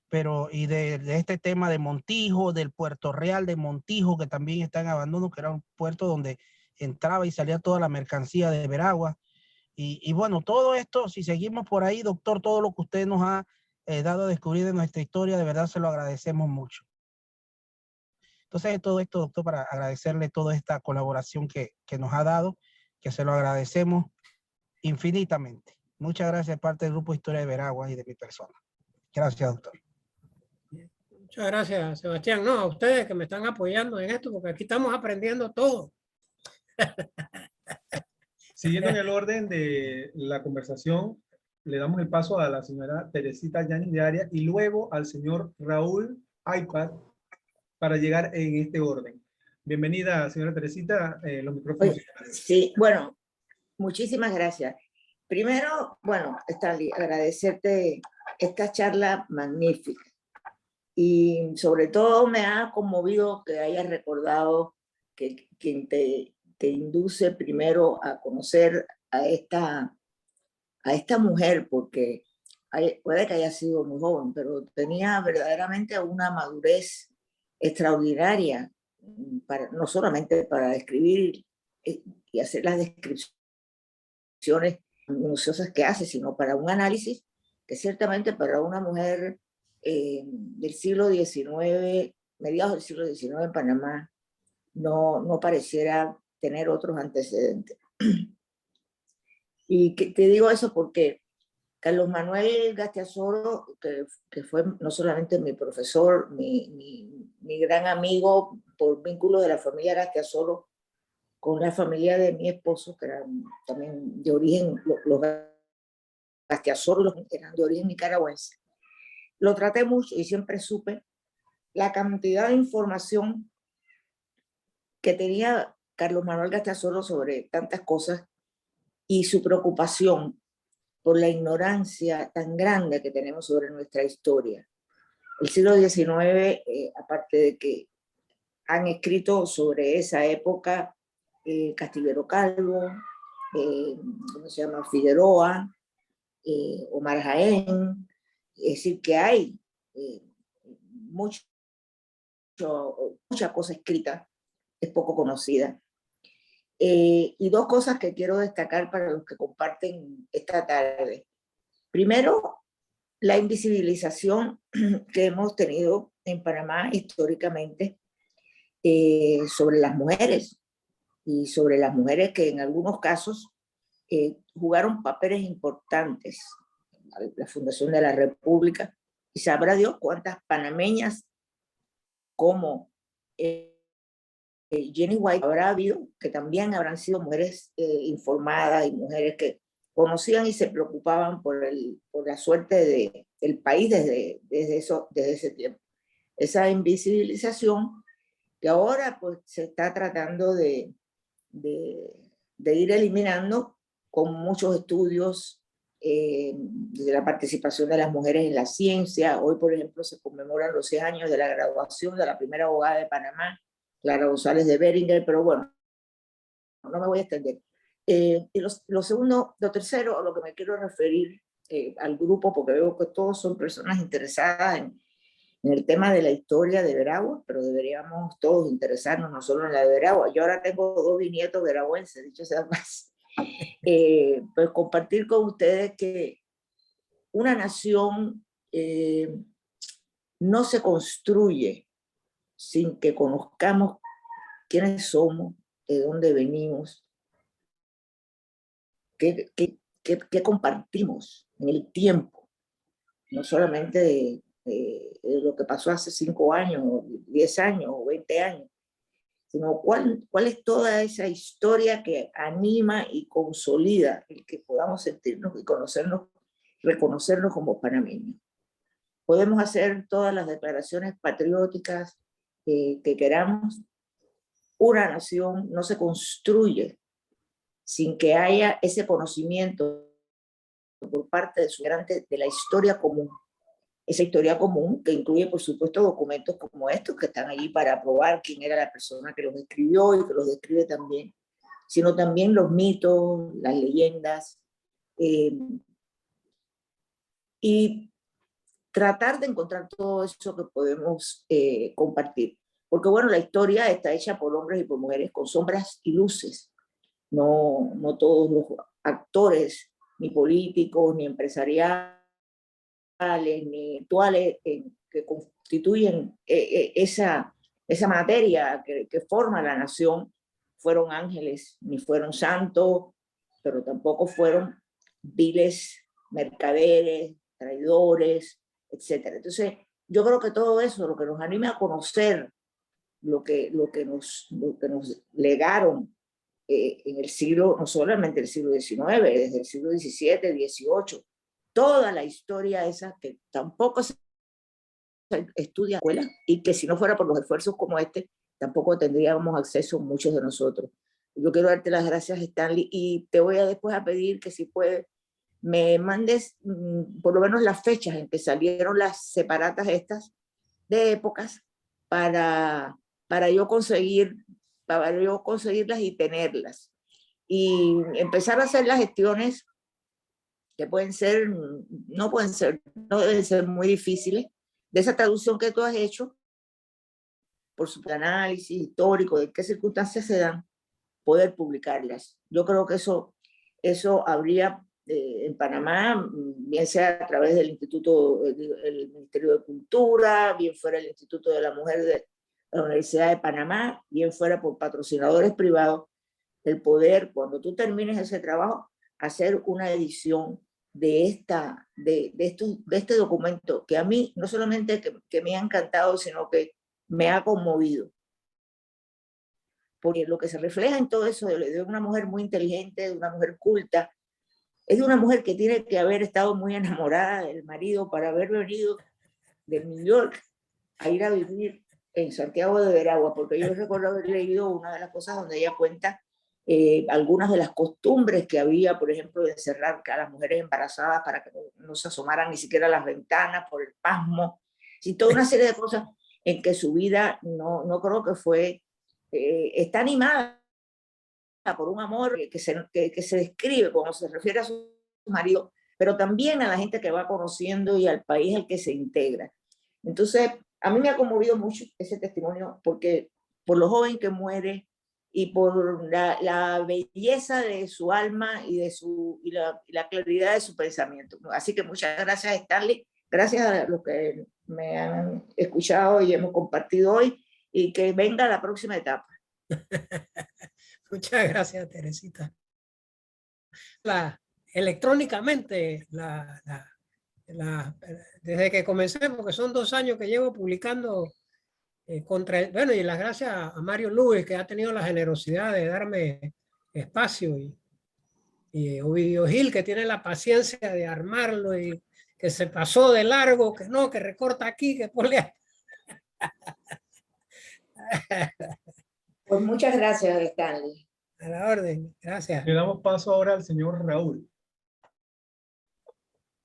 pero y de este tema de Montijo, del Puerto Real de Montijo, que también está en abandono, que era un puerto donde entraba y salía toda la mercancía de Veragua. Y bueno, todo esto, si seguimos por ahí, doctor, todo lo que usted nos ha dado a descubrir de nuestra historia, de verdad se lo agradecemos mucho. Entonces, todo esto, doctor, para agradecerle toda esta colaboración que nos ha dado, que se lo agradecemos infinitamente. Muchas gracias de parte del Grupo Historia de Veragua y de mi persona. Gracias, doctor. Muchas gracias, Sebastián. No, a ustedes que me están apoyando en esto, porque aquí estamos aprendiendo todo. Siguiendo en el orden de la conversación, le damos el paso a la señora Teresita Yanis de Arias y luego al señor Raúl iPad para llegar en este orden. Bienvenida, señora Teresita, los micrófonos. Sí, bueno, muchísimas gracias. Primero, bueno, Stanley, agradecerte esta charla magnífica. Y sobre todo me ha conmovido que hayas recordado que quien te induce primero a conocer a esta mujer, porque puede que haya sido muy joven, pero tenía verdaderamente una madurez extraordinaria, no solamente para escribir y hacer las descripciones minuciosas que hace, sino para un análisis que ciertamente para una mujer del siglo XIX, mediados del siglo XIX en Panamá, no pareciera tener otros antecedentes. Y te digo eso porque Carlos Manuel Gastiazoro, que fue no solamente mi profesor, mi gran amigo por vínculo de la familia Gastiazoro con la familia de mi esposo, que eran también de origen, los Gastiazoro eran de origen nicaragüense. Lo traté mucho y siempre supe la cantidad de información que tenía Carlos Manuel Gastiazoro sobre tantas cosas y su preocupación por la ignorancia tan grande que tenemos sobre nuestra historia. El siglo XIX, aparte de que han escrito sobre esa época Castillero Calvo, ¿cómo se llama? Figueroa, Omar Jaén, es decir, que hay mucha cosa escrita, es poco conocida. Y dos cosas que quiero destacar para los que comparten esta tarde. Primero, la invisibilización que hemos tenido en Panamá históricamente sobre las mujeres y sobre las mujeres que en algunos casos jugaron papeles importantes. La fundación de la República, y sabrá Dios cuántas panameñas como Jenny White habrá habido, que también habrán sido mujeres informadas y mujeres que conocían y se preocupaban por la suerte del país desde ese tiempo. Esa invisibilización que ahora pues, se está tratando de ir eliminando con muchos estudios de la participación de las mujeres en la ciencia. Hoy, por ejemplo, se conmemoran los 6 años de la graduación de la primera abogada de Panamá, Clara González de Beringer, pero bueno, no me voy a extender. Y lo tercero, a lo que me quiero referir al grupo, porque veo que todos son personas interesadas en el tema de la historia de Veraguas, pero deberíamos todos interesarnos no solo en la de Veraguas. Yo ahora tengo 2 bisnietos veraguenses, dicho sea más. Pues compartir con ustedes que una nación no se construye sin que conozcamos quiénes somos, de dónde venimos, qué compartimos en el tiempo, no solamente de lo que pasó hace 5 años, o 10 años, o 20 años, sino cuál es toda esa historia que anima y consolida el que podamos sentirnos y reconocernos como panameños. Podemos hacer todas las declaraciones patrióticas que queramos. Una nación no se construye sin que haya ese conocimiento por parte de su integrante de la historia común. Esa historia común que incluye, por supuesto, documentos como estos que están allí para probar quién era la persona que los escribió y que los describe también, sino también los mitos, las leyendas, y tratar de encontrar todo eso que podemos compartir. Porque bueno, la historia está hecha por hombres y por mujeres con sombras y luces. No todos los actores, ni políticos, ni empresariales, ni actuales que constituyen esa materia que forma la nación, fueron ángeles, ni fueron santos, pero tampoco fueron viles mercaderes, traidores, etc. Entonces, yo creo que todo eso, lo que nos anima a conocer lo que nos legaron en el siglo, no solamente el siglo XIX, desde el siglo XVII, XVIII, toda la historia esa que tampoco se estudia en la escuela y que si no fuera por los esfuerzos como este, tampoco tendríamos acceso muchos de nosotros. Yo quiero darte las gracias, Stanley, y te voy a después a pedir que si puedes me mandes por lo menos las fechas en que salieron las separatas estas de épocas para yo conseguirlas y tenerlas. Y empezar a hacer las gestiones que pueden ser, no deben ser muy difíciles, de esa traducción que tú has hecho, por su análisis histórico de qué circunstancias se dan, poder publicarlas. Yo creo que eso habría en Panamá, bien sea a través del el Ministerio de Cultura, bien fuera el Instituto de la Mujer de la Universidad de Panamá, bien fuera por patrocinadores privados, el poder, cuando tú termines ese trabajo, hacer una edición de este documento que a mí no solamente que me ha encantado, sino que me ha conmovido. Porque lo que se refleja en todo eso de una mujer muy inteligente, de una mujer culta, es de una mujer que tiene que haber estado muy enamorada del marido para haber venido de New York a ir a vivir en Santiago de Veragua, porque yo recuerdo haber leído una de las cosas donde ella cuenta algunas de las costumbres que había, por ejemplo, de encerrar a las mujeres embarazadas para que no se asomaran ni siquiera a las ventanas por el pasmo, y toda una serie de cosas en que su vida no creo que fue, está animada por un amor que se describe cuando se refiere a su marido, pero también a la gente que va conociendo y al país al que se integra. Entonces, a mí me ha conmovido mucho ese testimonio porque por lo joven que muere y por la belleza de su alma y la claridad de su pensamiento. Así que muchas gracias, Stanley. Gracias a los que me han escuchado y hemos compartido hoy, y que venga la próxima etapa. Muchas gracias, Teresita. Electrónicamente, desde que comencé, porque son 2 años que llevo publicando bueno, y las gracias a Mario Luis, que ha tenido la generosidad de darme espacio, y Ovidio Gil, que tiene la paciencia de armarlo y que se pasó de largo, que no, que recorta aquí, que ponle. Pues muchas gracias, Stanley. A la orden, gracias. Le damos paso ahora al señor Raúl.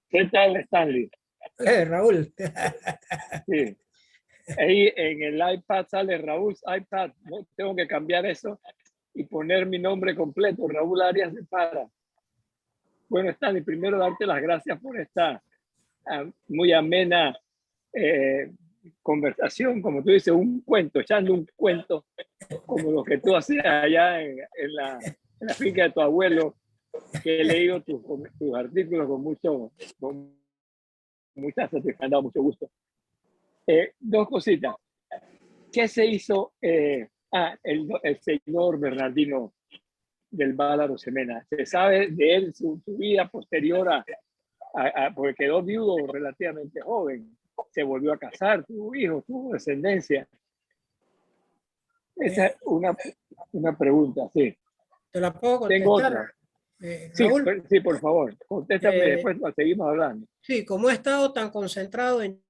¿Qué tal, Stanley? Raúl. Sí. Ahí en el iPad sale Raúl iPad. ¿No? Tengo que cambiar eso y poner mi nombre completo, Raúl Arias de Para. Bueno, Stanley, primero darte las gracias por esta muy amena conversación, como tú dices, un cuento, echando un cuento, como lo que tú hacías allá en la finca de tu abuelo, que he leído tus artículos con mucha satisfacción, me ha dado mucho gusto. 2 cositas. ¿Qué se hizo? El señor Bernardino del Val Arosemena. ¿Se sabe de él su vida posterior porque quedó viudo relativamente joven? Se volvió a casar, tuvo hijos, tuvo descendencia. Esa es una pregunta, sí. ¿Te la puedo contestar? Tengo otra. Sí, por favor, contéstame, después seguimos hablando. Sí, como he estado tan concentrado en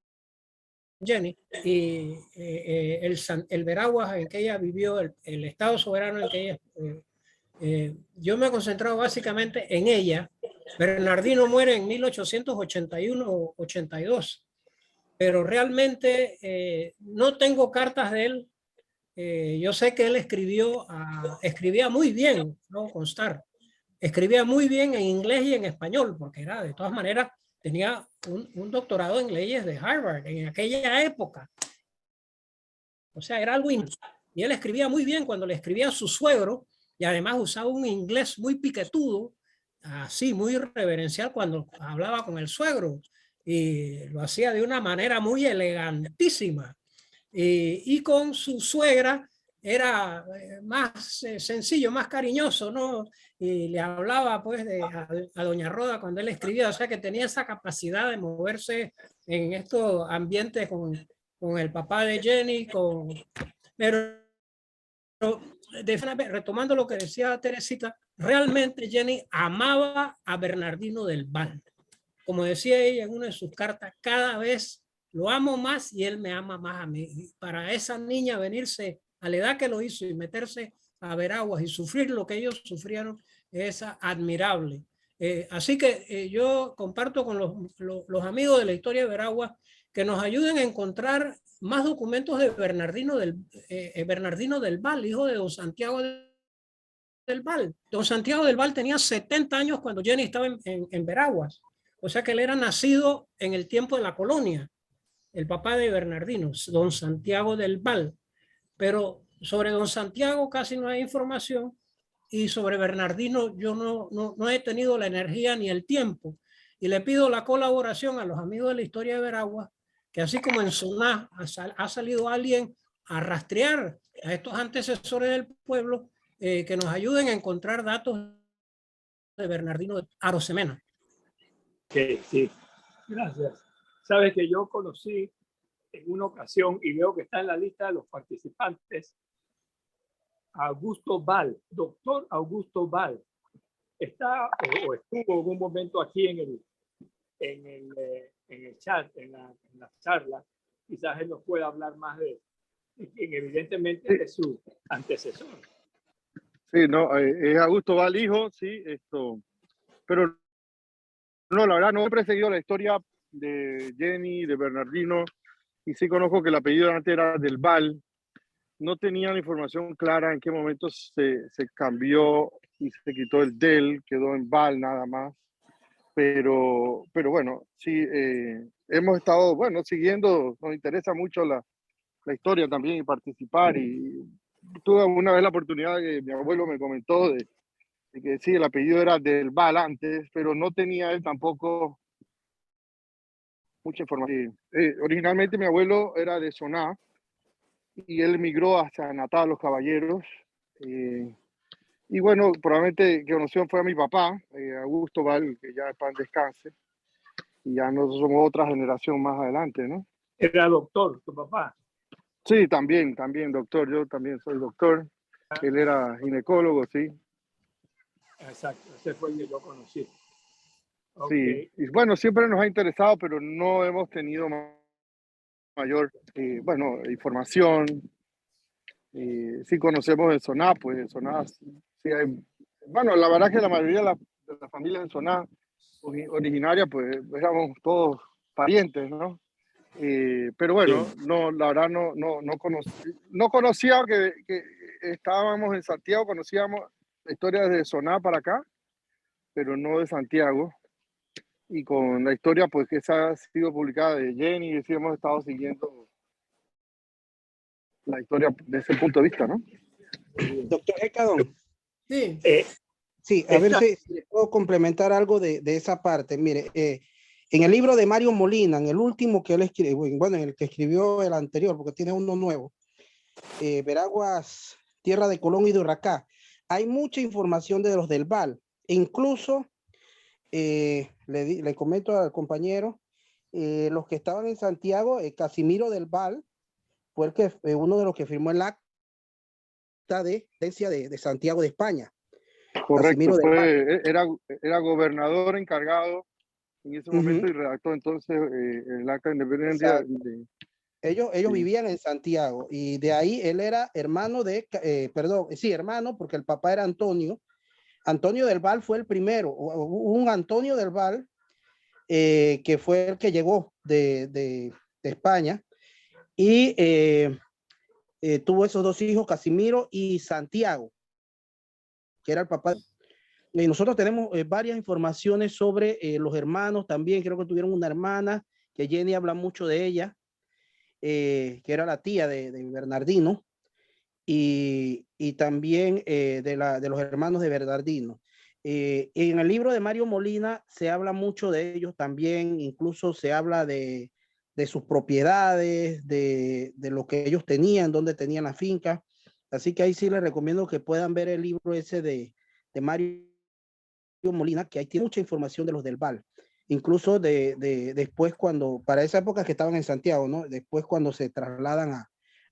Jenny y el Veraguas en que ella vivió, el Estado soberano en que ella, yo me he concentrado básicamente en ella. Bernardino muere en 1881-82, pero realmente no tengo cartas de él. Yo sé que él escribía muy bien, no constar, escribía muy bien en inglés y en español, porque era, de todas maneras, tenía un doctorado en leyes de Harvard en aquella época. O sea, era algo y él escribía muy bien cuando le escribía a su suegro, y además usaba un inglés muy piquetudo, así muy reverencial cuando hablaba con el suegro, y lo hacía de una manera muy elegantísima. Y con su suegra era más sencillo, más cariñoso, ¿no? Y le hablaba pues a doña Roda cuando él escribía, o sea que tenía esa capacidad de moverse en estos ambientes con el papá de Jenny, pero retomando lo que decía Teresita, realmente Jenny amaba a Bernardino del Val. Como decía ella en una de sus cartas, cada vez lo amo más y él me ama más a mí. Y para esa niña venirse a la edad que lo hizo y meterse a Veraguas y sufrir lo que ellos sufrieron es admirable. Así que yo comparto con los amigos de la historia de Veraguas que nos ayuden a encontrar más documentos de Bernardino del Val, hijo de don Santiago de del Val. Don Santiago del Val tenía 70 años cuando Jenny estaba en Veraguas. O sea que él era nacido en el tiempo de la colonia, el papá de Bernardino, don Santiago del Val. Pero sobre don Santiago casi no hay información y sobre Bernardino yo no he tenido la energía ni el tiempo. Y le pido la colaboración a los amigos de la historia de Veraguas, que así como en Soná ha salido alguien a rastrear a estos antecesores del pueblo, que nos ayuden a encontrar datos de Bernardino Arosemena. Sí, sí, gracias. Sabes que yo conocí en una ocasión, y veo que está en la lista de los participantes, a Augusto Val, doctor Augusto Val. Está o estuvo en un momento aquí en el chat, en la charla. Quizás él nos pueda hablar más de evidentemente de su antecesor. Sí, no, es Augusto Val hijo, sí, pero no, la verdad no he perseguido la historia de Jenny, de Bernardino, y sí conozco que el apellido antes era del Val. No tenía la información clara en qué momento se cambió y se quitó el del, quedó en Val nada más. Pero bueno, sí, hemos estado, bueno, siguiendo, nos interesa mucho la historia también y participar. Y tuve una vez la oportunidad que mi abuelo me comentó de que sí, el apellido era del Val antes, pero no tenía él tampoco mucha información. Originalmente mi abuelo era de Soná y él migró hacia Natal, Los Caballeros. Y bueno, probablemente que conoció fue a mi papá, Augusto Val, que ya está en descanse. Y ya nosotros somos otra generación más adelante, ¿no? Era doctor, tu papá. Sí, también, doctor. Yo también soy doctor. Él era ginecólogo, sí. Exacto, ese fue el que yo conocí. Sí, y bueno, siempre nos ha interesado, pero no hemos tenido mayor, bueno, información. Sí conocemos el Soná, pues el Soná, sí hay, bueno, la verdad que la mayoría de la familia en Soná originaria, pues éramos todos parientes, ¿no? Pero bueno, Sí. no, la verdad no conocía que estábamos en Santiago, conocíamos la historia de Soná para acá, pero no de Santiago. Y con la historia, pues que esa ha sido publicada de Jenny, y sí hemos estado siguiendo la historia desde ese punto de vista, ¿no? Doctor Hecadón, Sí. sí, a ver si le puedo complementar algo de esa parte. Mire, en el libro de Mario Molina, en el último que él escribió, bueno, en el que escribió el anterior, porque tiene uno nuevo, Veraguas, Tierra de Colón y de Urracá, hay mucha información de los del Val. Incluso, le comento al compañero, los que estaban en Santiago, Casimiro del Val, fue uno de los que firmó el acta de herencia de Santiago de España. Correcto, era gobernador encargado en ese momento y redactó entonces el acta de independencia. Ellos sí. vivían en Santiago y de ahí él era hermano hermano, porque el papá era Antonio. Antonio del Val fue el primero, un Antonio del Val que fue el que llegó de España y tuvo esos dos hijos, Casimiro y Santiago, que era el papá. Y nosotros tenemos varias informaciones sobre los hermanos también. Creo que tuvieron una hermana, que Jenny habla mucho de ella, que era la tía de Bernardino, y también de los hermanos de Bernardino. En el libro de Mario Molina se habla mucho de ellos también, incluso se habla de sus propiedades, de lo que ellos tenían, dónde tenían la finca. Así que ahí sí les recomiendo que puedan ver el libro ese de Mario Molina, que ahí tiene mucha información de los del Val. Incluso después para esa época que estaban en Santiago, ¿no? Después cuando se trasladan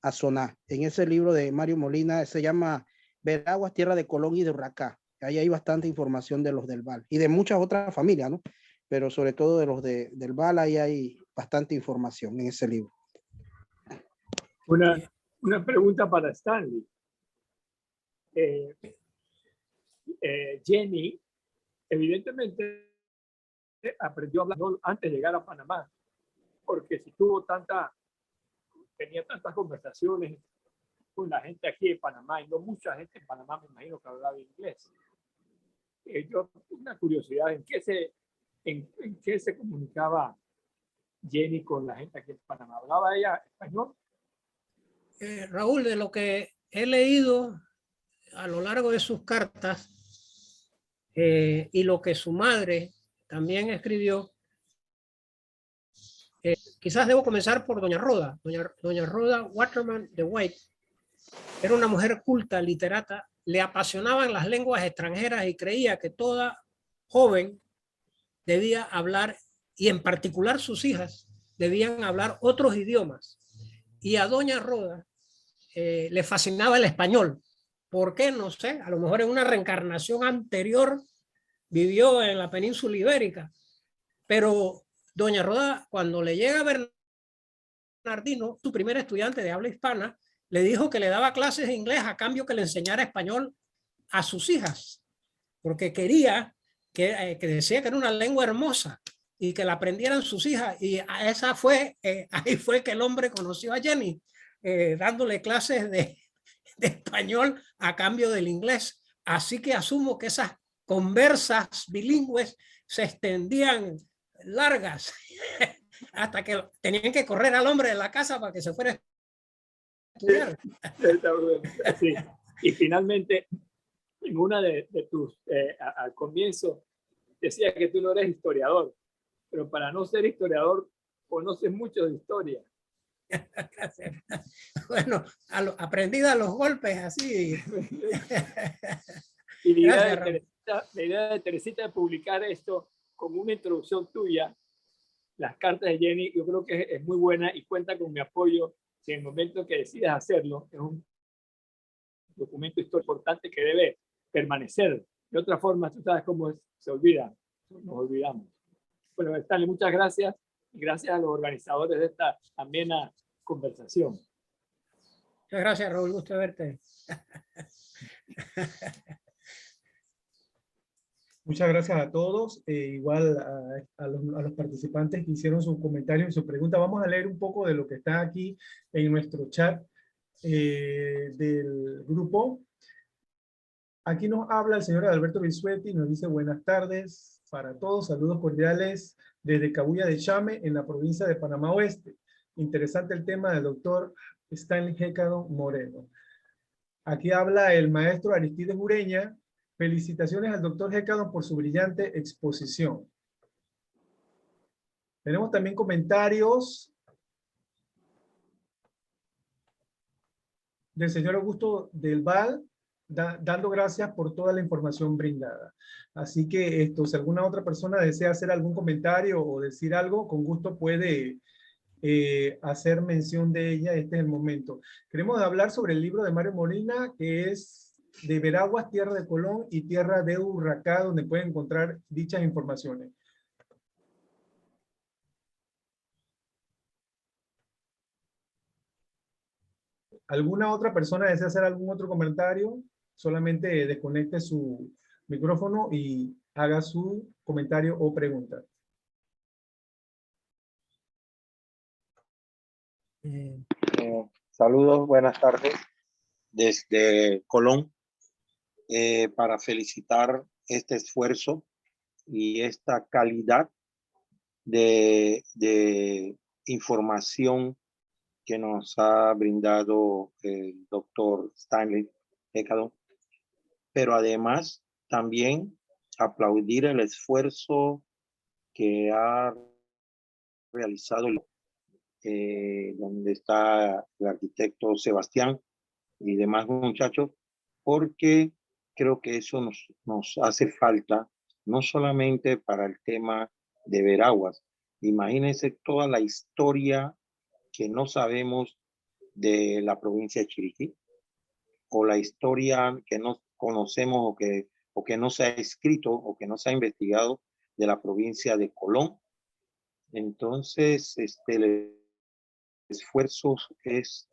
a Soná. En ese libro de Mario Molina se llama Veraguas, Tierra de Colón y de Urracá. Ahí hay bastante información de los del Val y de muchas otras familias, ¿no? Pero sobre todo de los del Val, ahí hay bastante información en ese libro. Una pregunta para Stanley. Jenny, evidentemente, aprendió a hablar antes de llegar a Panamá, porque si tenía tantas conversaciones con la gente aquí en Panamá, y no mucha gente en Panamá, me imagino que hablaba inglés. Yo, una curiosidad, ¿en qué se comunicaba Jenny con la gente aquí en Panamá? ¿Hablaba ella español? Raúl, de lo que he leído a lo largo de sus cartas y lo que su madre también escribió, quizás debo comenzar por doña Roda. Doña Roda Waterman de White era una mujer culta, literata, le apasionaban las lenguas extranjeras y creía que toda joven debía hablar, y en particular sus hijas, debían hablar otros idiomas. Y a doña Roda le fascinaba el español. ¿Por qué? No sé, a lo mejor en una reencarnación anterior vivió en la península ibérica, pero doña Roda, cuando le llega a Bernardino, su primer estudiante de habla hispana, le dijo que le daba clases de inglés a cambio que le enseñara español a sus hijas, porque quería que decía que era una lengua hermosa y que la aprendieran sus hijas. Y esa fue, ahí fue que el hombre conoció a Jenny, dándole clases de español a cambio del inglés. Así que asumo que esas conversas bilingües se extendían largas hasta que tenían que correr al hombre de la casa para que se fuera a estudiar. Sí. Y finalmente, en una de tus, al comienzo, decía que tú no eres historiador, pero para no ser historiador, conoces mucho de historia. Gracias. Bueno, aprendida a los golpes, así. Y Gracias, la idea de Teresita de publicar esto como una introducción tuya, las cartas de Jenny, yo creo que es muy buena y cuenta con mi apoyo si en el momento que decidas hacerlo. Es un documento histórico importante que debe permanecer. De otra forma, tú sabes cómo se olvida, nos olvidamos. Bueno, Stanley, muchas gracias y gracias a los organizadores de esta amena conversación. Muchas gracias, Raúl, gusto verte. Muchas gracias a todos, igual a los participantes que hicieron sus comentarios y sus preguntas. Vamos a leer un poco de lo que está aquí en nuestro chat del grupo. Aquí nos habla el señor Alberto Bisuetti, nos dice buenas tardes para todos, saludos cordiales desde Cabuya de Chame, en la provincia de Panamá Oeste. Interesante el tema del doctor Stanley Hecadon Moreno. Aquí habla el maestro Aristides Ureña. Felicitaciones al doctor Hecadon por su brillante exposición. Tenemos también comentarios del señor Augusto del Val, dando gracias por toda la información brindada. Así que si alguna otra persona desea hacer algún comentario o decir algo, con gusto puede hacer mención de ella. Este es el momento. Queremos hablar sobre el libro de Mario Molina, que es de Veraguas, Tierra de Colón y Tierra de Urracá, donde pueden encontrar dichas informaciones. ¿Alguna otra persona desea hacer algún otro comentario? Solamente desconecte su micrófono y haga su comentario o pregunta. Saludos, buenas tardes desde Colón para felicitar este esfuerzo y esta calidad de información que nos ha brindado el doctor Stanley Hecadon, pero además también aplaudir el esfuerzo que ha realizado donde está el arquitecto Sebastián y demás muchachos, porque creo que eso nos hace falta, no solamente para el tema de Veraguas. Imagínense toda la historia que no sabemos de la provincia de Chiriquí, o la historia que no conocemos o que no se ha escrito o que no se ha investigado de la provincia de Colón. Entonces, el esfuerzo es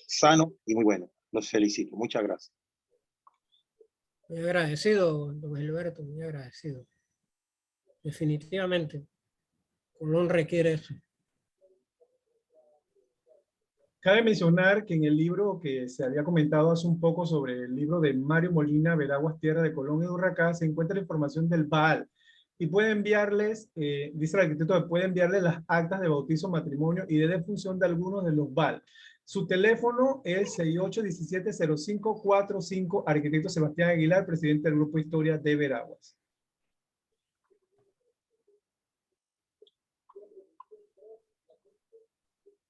sano y muy bueno. Los felicito. Muchas gracias. Muy agradecido, don Gilberto, muy agradecido. Definitivamente, Colón requiere eso. Cabe mencionar que en el libro que se había comentado hace un poco sobre el libro de Mario Molina, Veraguas, Tierra de Colón y Urracá, se encuentra la información del Baal. Y puede enviarles, dice el arquitecto, que puede enviarles las actas de bautizo, matrimonio y de defunción de algunos de los Baal. Su teléfono es 6817-0545, arquitecto Sebastián Aguilar, presidente del Grupo Historia de Veraguas.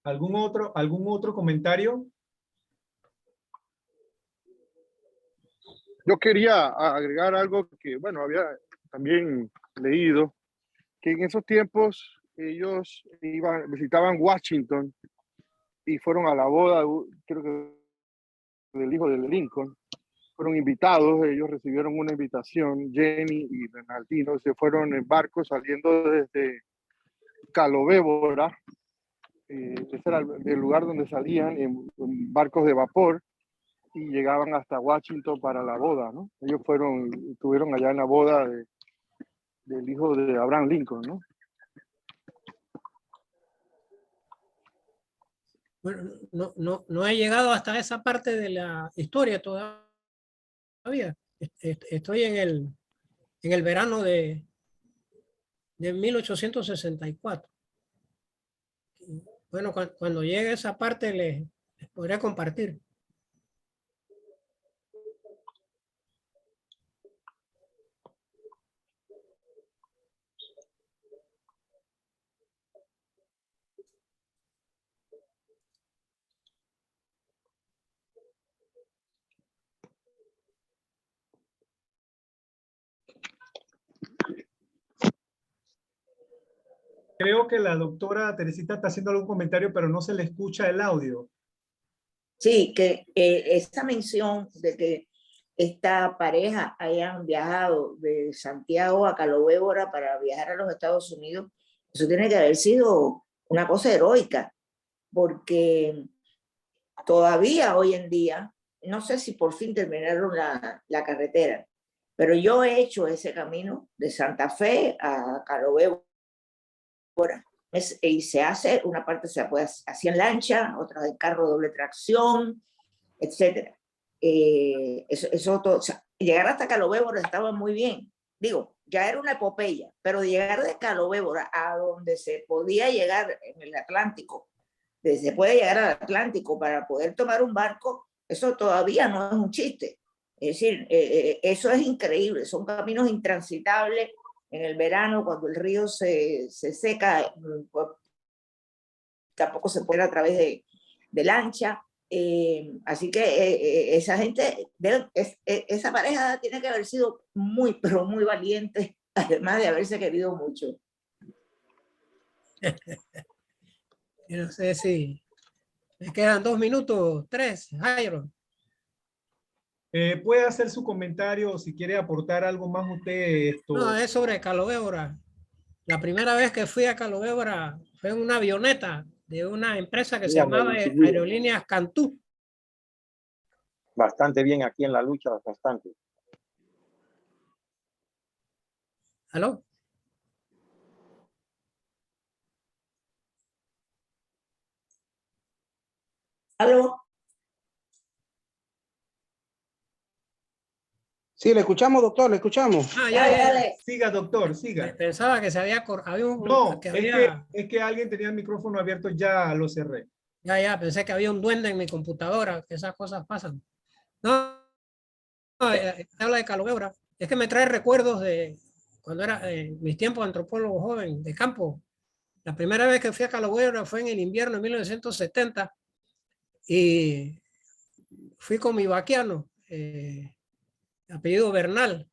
¿Algún otro comentario? Yo quería agregar algo que, bueno, había también leído, que en esos tiempos ellos visitaban Washington y fueron a la boda, creo que del hijo de Lincoln. Fueron invitados, ellos recibieron una invitación, Jenny y Bernardino se fueron en barco saliendo desde Calobébora, ese era el lugar donde salían en barcos de vapor y llegaban hasta Washington para la boda, ¿no? Ellos estuvieron allá en la boda del hijo de Abraham Lincoln, ¿no? Bueno, no he llegado hasta esa parte de la historia todavía. Estoy en el verano de 1864. Bueno, cuando llegue a esa parte les podré compartir. Creo que la doctora Teresita está haciendo algún comentario, pero no se le escucha el audio. Sí, que esa mención de que esta pareja hayan viajado de Santiago a Calobébora para viajar a los Estados Unidos, eso tiene que haber sido una cosa heroica, porque todavía hoy en día, no sé si por fin terminaron la carretera, pero yo he hecho ese camino de Santa Fe a Calobébora. Y se hace, una parte se puede hacer en lancha, otra en carro doble tracción, etc. Eso todo, o sea, llegar hasta Calobébora estaba muy bien. Digo, ya era una epopeya, pero llegar de Calobébora a donde se podía llegar en el Atlántico, se puede llegar al Atlántico para poder tomar un barco, eso todavía no es un chiste. Es decir, eso es increíble, son caminos intransitables. En el verano, cuando el río se seca, pues, tampoco se puede ir a través de lancha. Así que esa gente, esa pareja tiene que haber sido muy, pero muy valiente, además de haberse querido mucho. Yo no sé si me quedan 2 minutos, 3, Jairo. Puede hacer su comentario si quiere aportar algo más usted. No, es sobre Calobébora. La primera vez que fui a Calobébora fue en una avioneta de una empresa que se llamaba Aerolíneas Cantú. Bastante bien aquí en la lucha, bastante. ¿Aló? ¿Aló? Sí, le escuchamos, doctor, le escuchamos. Ah, Dale. Siga, doctor, siga. Pensaba que se había cortado. No, es que alguien tenía el micrófono abierto, ya lo cerré. Ya, pensé que había un duende en mi computadora, que esas cosas pasan. No, habla de Calobébora. Es que me trae recuerdos de cuando era mis tiempos de antropólogo joven de campo. La primera vez que fui a Calobébora fue en el invierno de 1970 y fui con mi vaquiano, apellido Bernal,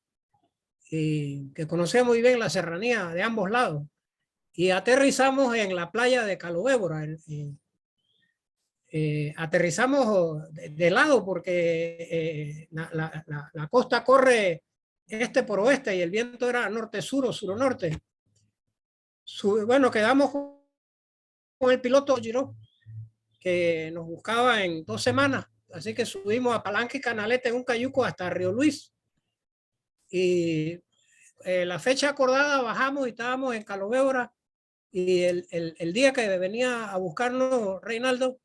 y que conocía muy bien la serranía de ambos lados. Y aterrizamos en la playa de Calobébora. Aterrizamos de lado porque la costa corre este por oeste y el viento era norte-sur o sur-norte. Bueno, quedamos con el piloto Giró, que nos buscaba en 2 semanas. Así que subimos a Palanca y Canaleta en un cayuco hasta Río Luis. Y la fecha acordada bajamos y estábamos en Calobébora. Y el día que venía a buscarnos Reinaldo,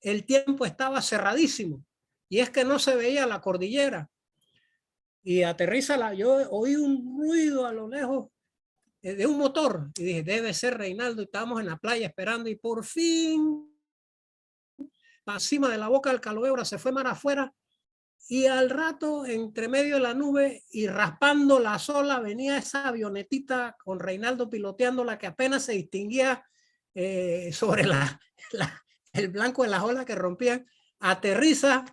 el tiempo estaba cerradísimo y es que no se veía la cordillera. Y aterriza, yo oí un ruido a lo lejos de un motor y dije, debe ser Reinaldo, y estábamos en la playa esperando y por fin, encima de la boca del Calobebra se fue mar afuera y al rato, entre medio de la nube y raspando la sola, venía esa avionetita con Reinaldo piloteándola que apenas se distinguía sobre el blanco de las olas que rompían. Aterriza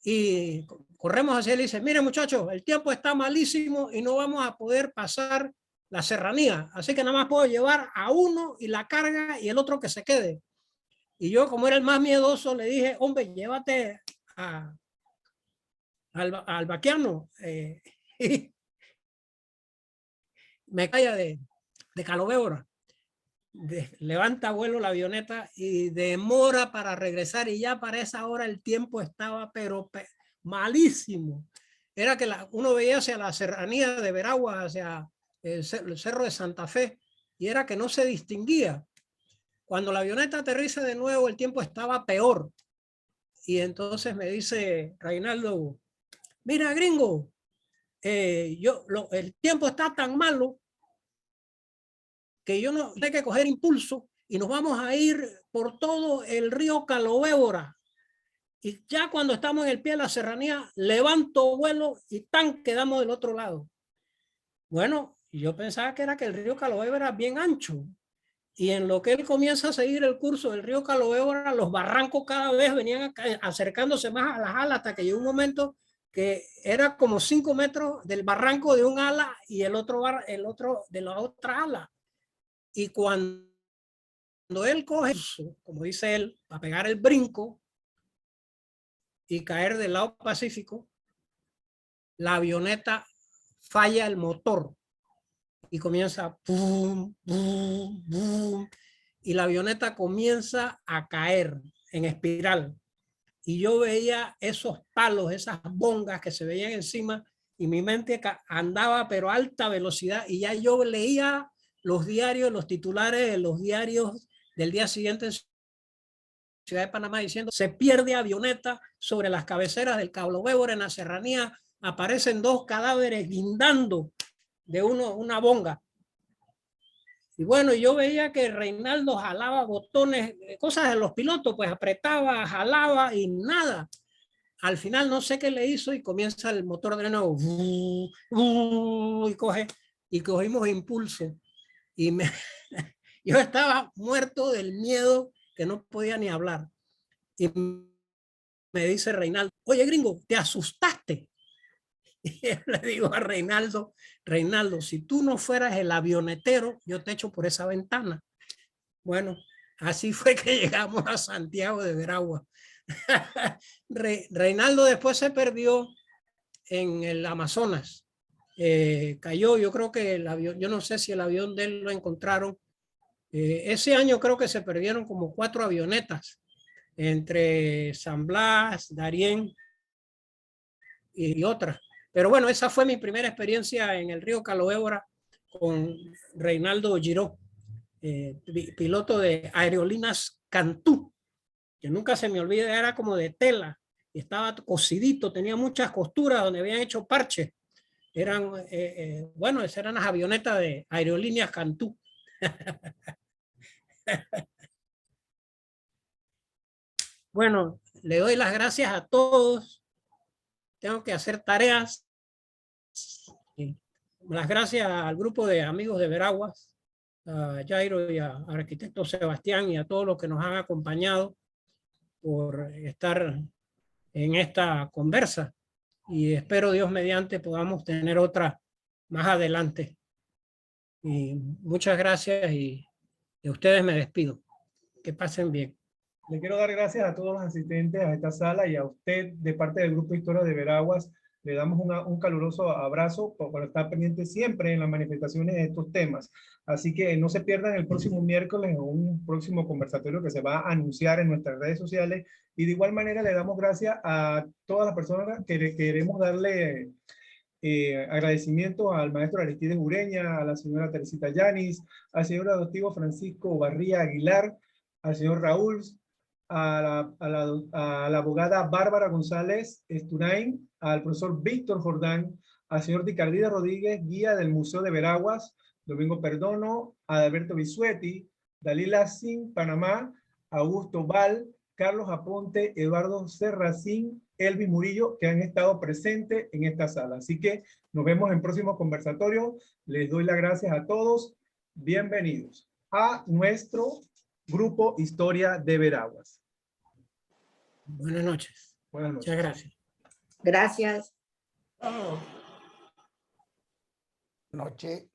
y corremos hacia él y dice, miren muchachos, el tiempo está malísimo y no vamos a poder pasar la serranía, así que nada más puedo llevar a uno y la carga y el otro que se quede. Y yo, como era el más miedoso, le dije, hombre, llévate al vaquiano. Me calla de Calobebra. Levanta vuelo la avioneta y demora para regresar y ya para esa hora el tiempo estaba pero malísimo. Era que uno veía hacia la serranía de Veraguas, hacia el cerro de Santa Fe, y era que no se distinguía. Cuando la avioneta aterriza de nuevo el tiempo estaba peor y entonces me dice Reinaldo, mira gringo, el tiempo está tan malo que yo no tengo que coger impulso y nos vamos a ir por todo el río Calobebra. Y ya cuando estamos en el pie de la serranía, levanto vuelo y tan quedamos del otro lado. Bueno, yo pensaba que era que el río Calobebra era bien ancho. Y en lo que él comienza a seguir el curso del río Calobebra, los barrancos cada vez venían acercándose más a las alas hasta que llegó un momento que era como 5 metros del barranco de un ala y el otro de la otra ala. Y cuando él coge, como dice él, para pegar el brinco y caer del lado Pacífico, la avioneta falla el motor y comienza boom, boom, boom, y la avioneta comienza a caer en espiral. Y yo veía esos palos, esas bongas que se veían encima y mi mente andaba pero a alta velocidad y ya yo leía los diarios, los titulares de los diarios del día siguiente en Ciudad de Panamá diciendo se pierde avioneta sobre las cabeceras del Calobebra en la serranía, aparecen 2 cadáveres guindando de una bonga. Y bueno, yo veía que Reinaldo jalaba botones, cosas de los pilotos, pues apretaba, jalaba y nada. Al final no sé qué le hizo y comienza el motor de nuevo y cogimos impulso. Y yo estaba muerto del miedo que no podía ni hablar. Y me dice Reinaldo, oye gringo, ¿te asustaste? Y le digo a Reinaldo, si tú no fueras el avionetero, yo te echo por esa ventana. Bueno, así fue que llegamos a Santiago de Veraguas. Reinaldo después se perdió en el Amazonas. Cayó, yo creo que el avión, yo no sé si el avión de él lo encontraron. Ese año creo que se perdieron como 4 avionetas entre San Blas, Darién y otras. Pero bueno, esa fue mi primera experiencia en el río Calobebra con Reinaldo Giró, piloto de Aerolíneas Cantú, que nunca se me olvida, era como de tela, y estaba cosidito, tenía muchas costuras donde habían hecho parches. Eran, bueno, esas eran las avionetas de Aerolíneas Cantú. Bueno, le doy las gracias a todos. Tengo que hacer tareas. Las gracias al grupo de amigos de Veraguas, a Jairo y a arquitecto Sebastián y a todos los que nos han acompañado por estar en esta conversa. Y espero Dios mediante podamos tener otra más adelante. Y muchas gracias y de ustedes me despido. Que pasen bien. Le quiero dar gracias a todos los asistentes a esta sala y a usted de parte del Grupo Historia de Veraguas. Le damos un caluroso abrazo por estar pendiente siempre en las manifestaciones de estos temas. Así que no se pierdan el próximo miércoles o un próximo conversatorio que se va a anunciar en nuestras redes sociales. Y de igual manera le damos gracias a todas las personas que queremos darle agradecimiento al maestro Aristides Ureña, a la señora Teresita Yanis, al señor adoptivo Francisco Barría Aguilar, al señor Raúl, a la abogada Bárbara González Esturain, al profesor Víctor Jordán, al señor Dicardide Rodríguez, guía del Museo de Veraguas, Domingo Perdono, a Alberto Bisuetti, Dalila Sin, Panamá, Augusto Val, Carlos Aponte, Eduardo Serracín, Elvis Murillo, que han estado presentes en esta sala. Así que nos vemos en próximos conversatorios. Les doy las gracias a todos. Bienvenidos a nuestro grupo Historia de Veraguas. Buenas noches. Buenas noches. Muchas gracias. Gracias. Noche.